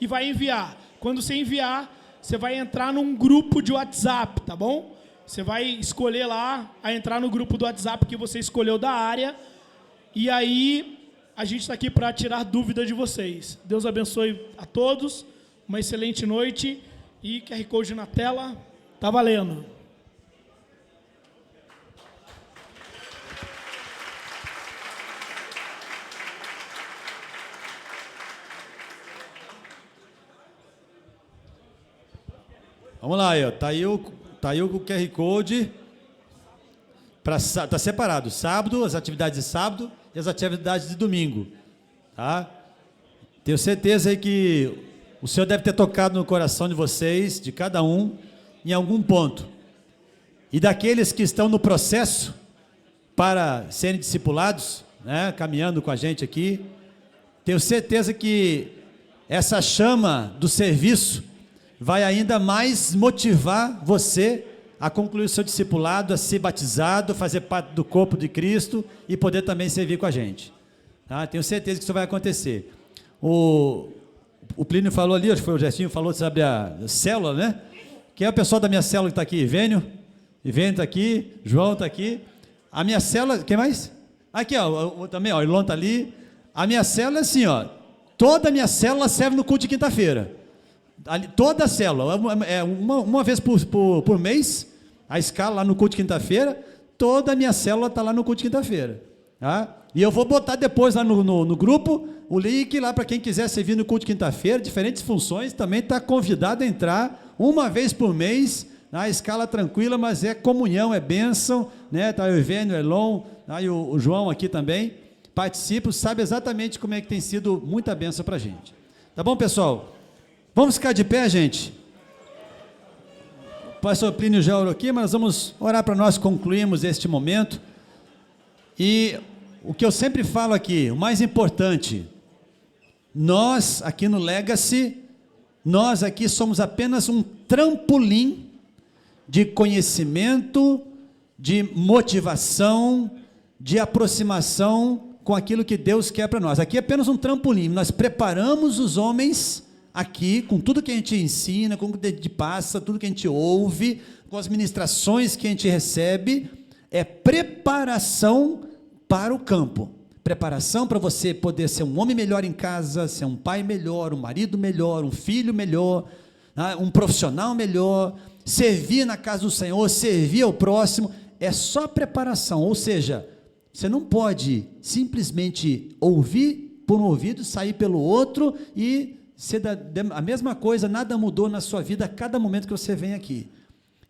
E vai enviar. Quando você enviar, você vai entrar num grupo de WhatsApp, tá bom? Você vai escolher lá, a entrar no grupo do WhatsApp que você escolheu da área. E aí, a gente está aqui para tirar dúvidas de vocês. Deus abençoe a todos, uma excelente noite e QR Code na tela, tá valendo. Vamos lá, ó. Tá aí o QR Code. Tá separado, sábado, as atividades de sábado e as atividades de domingo, tá? Tenho certeza aí que o Senhor deve ter tocado no coração de vocês, de cada um, em algum ponto. E daqueles que estão no processo para serem discipulados, né, caminhando com a gente aqui, tenho certeza que essa chama do serviço vai ainda mais motivar você a concluir o seu discipulado, a ser batizado, fazer parte do corpo de Cristo e poder também servir com a gente. Tá? Tenho certeza que isso vai acontecer. O Plínio falou ali, acho que foi o Gestinho, falou sobre a célula, né? Que é o pessoal da minha célula que está aqui, Ivênio está aqui, João está aqui. A minha célula, quem mais? Aqui, ó, também, ó, o Ilon está ali. A minha célula é assim, ó, toda a minha célula serve no culto de quinta-feira. Toda a célula, uma vez por mês, a escala lá no culto de quinta-feira, toda a minha célula está lá no culto de quinta-feira. Tá? E eu vou botar depois lá no grupo o link lá para quem quiser servir no culto de quinta-feira, diferentes funções, também está convidado a entrar uma vez por mês, a escala tranquila, mas é comunhão, é bênção, né? Tá, o Ivênio, o Elon, tá, e o João aqui também, participam, sabe exatamente como é que tem sido muita bênção para a gente. Tá bom, pessoal? Vamos ficar de pé, gente? O pastor Plínio já orou aqui, mas nós vamos orar para nós concluirmos este momento. E o que eu sempre falo aqui, o mais importante, nós aqui no Legacy, nós aqui somos apenas um trampolim de conhecimento, de motivação, de aproximação com aquilo que Deus quer para nós. Aqui é apenas um trampolim, nós preparamos os homens aqui, com tudo que a gente ensina, com tudo que a gente passa, tudo que a gente ouve, com as ministrações que a gente recebe, é preparação para o campo, preparação para você poder ser um homem melhor em casa, ser um pai melhor, um marido melhor, um filho melhor, um profissional melhor, servir na casa do Senhor, servir ao próximo, é só preparação, ou seja, você não pode simplesmente ouvir por um ouvido, sair pelo outro e ser a mesma coisa, nada mudou na sua vida a cada momento que você vem aqui.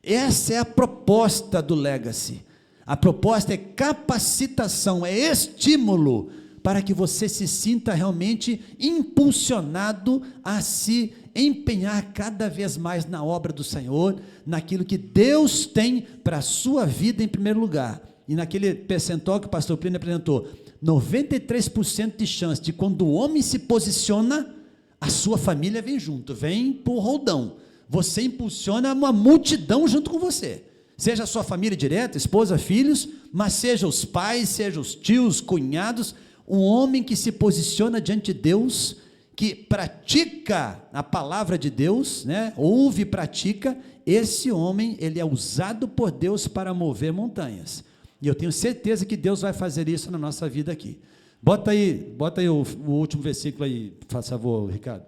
Essa é a proposta do Legacy. A proposta é capacitação, é estímulo para que você se sinta realmente impulsionado a se empenhar cada vez mais na obra do Senhor, naquilo que Deus tem para a sua vida em primeiro lugar. E naquele percentual que o pastor Plínio apresentou, 93% de chance de quando o homem se posiciona, a sua família vem junto, vem por roldão. Você impulsiona uma multidão junto com você. Seja a sua família direta, esposa, filhos, mas seja os pais, seja os tios, cunhados, um homem que se posiciona diante de Deus, que pratica a palavra de Deus, né? Ouve e pratica, esse homem, ele é usado por Deus para mover montanhas. E eu tenho certeza que Deus vai fazer isso na nossa vida aqui. Bota aí o último versículo aí, faz favor, Ricardo.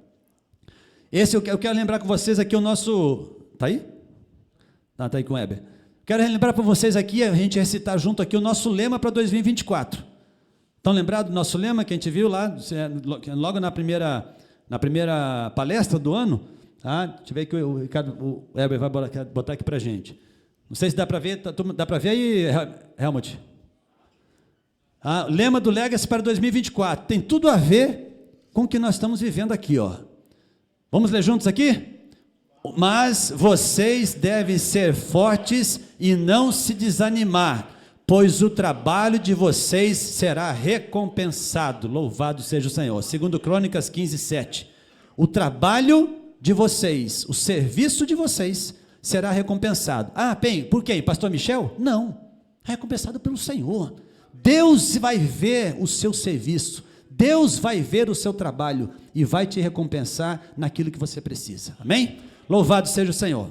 Esse eu quero lembrar com vocês aqui o nosso... Está aí? Está aí com o Heber. Quero lembrar para vocês aqui, a gente recitar junto aqui o nosso lema para 2024. Estão lembrados do nosso lema que a gente viu lá, logo na primeira palestra do ano? Tá? Deixa eu ver que o Ricardo, o Heber vai botar aqui para a gente. Não sei se dá para ver, dá para ver aí, Helmut? Lema do Legacy para 2024, tem tudo a ver com o que nós estamos vivendo aqui, ó. Vamos ler juntos aqui? Mas vocês devem ser fortes e não se desanimar, pois o trabalho de vocês será recompensado. Louvado seja o Senhor. 2 Crônicas 15:7. O trabalho de vocês, o serviço de vocês será recompensado. Por quem? Pastor Michel? Não. É recompensado pelo Senhor. Deus vai ver o seu serviço, Deus vai ver o seu trabalho e vai te recompensar naquilo que você precisa. Amém? Louvado seja o Senhor.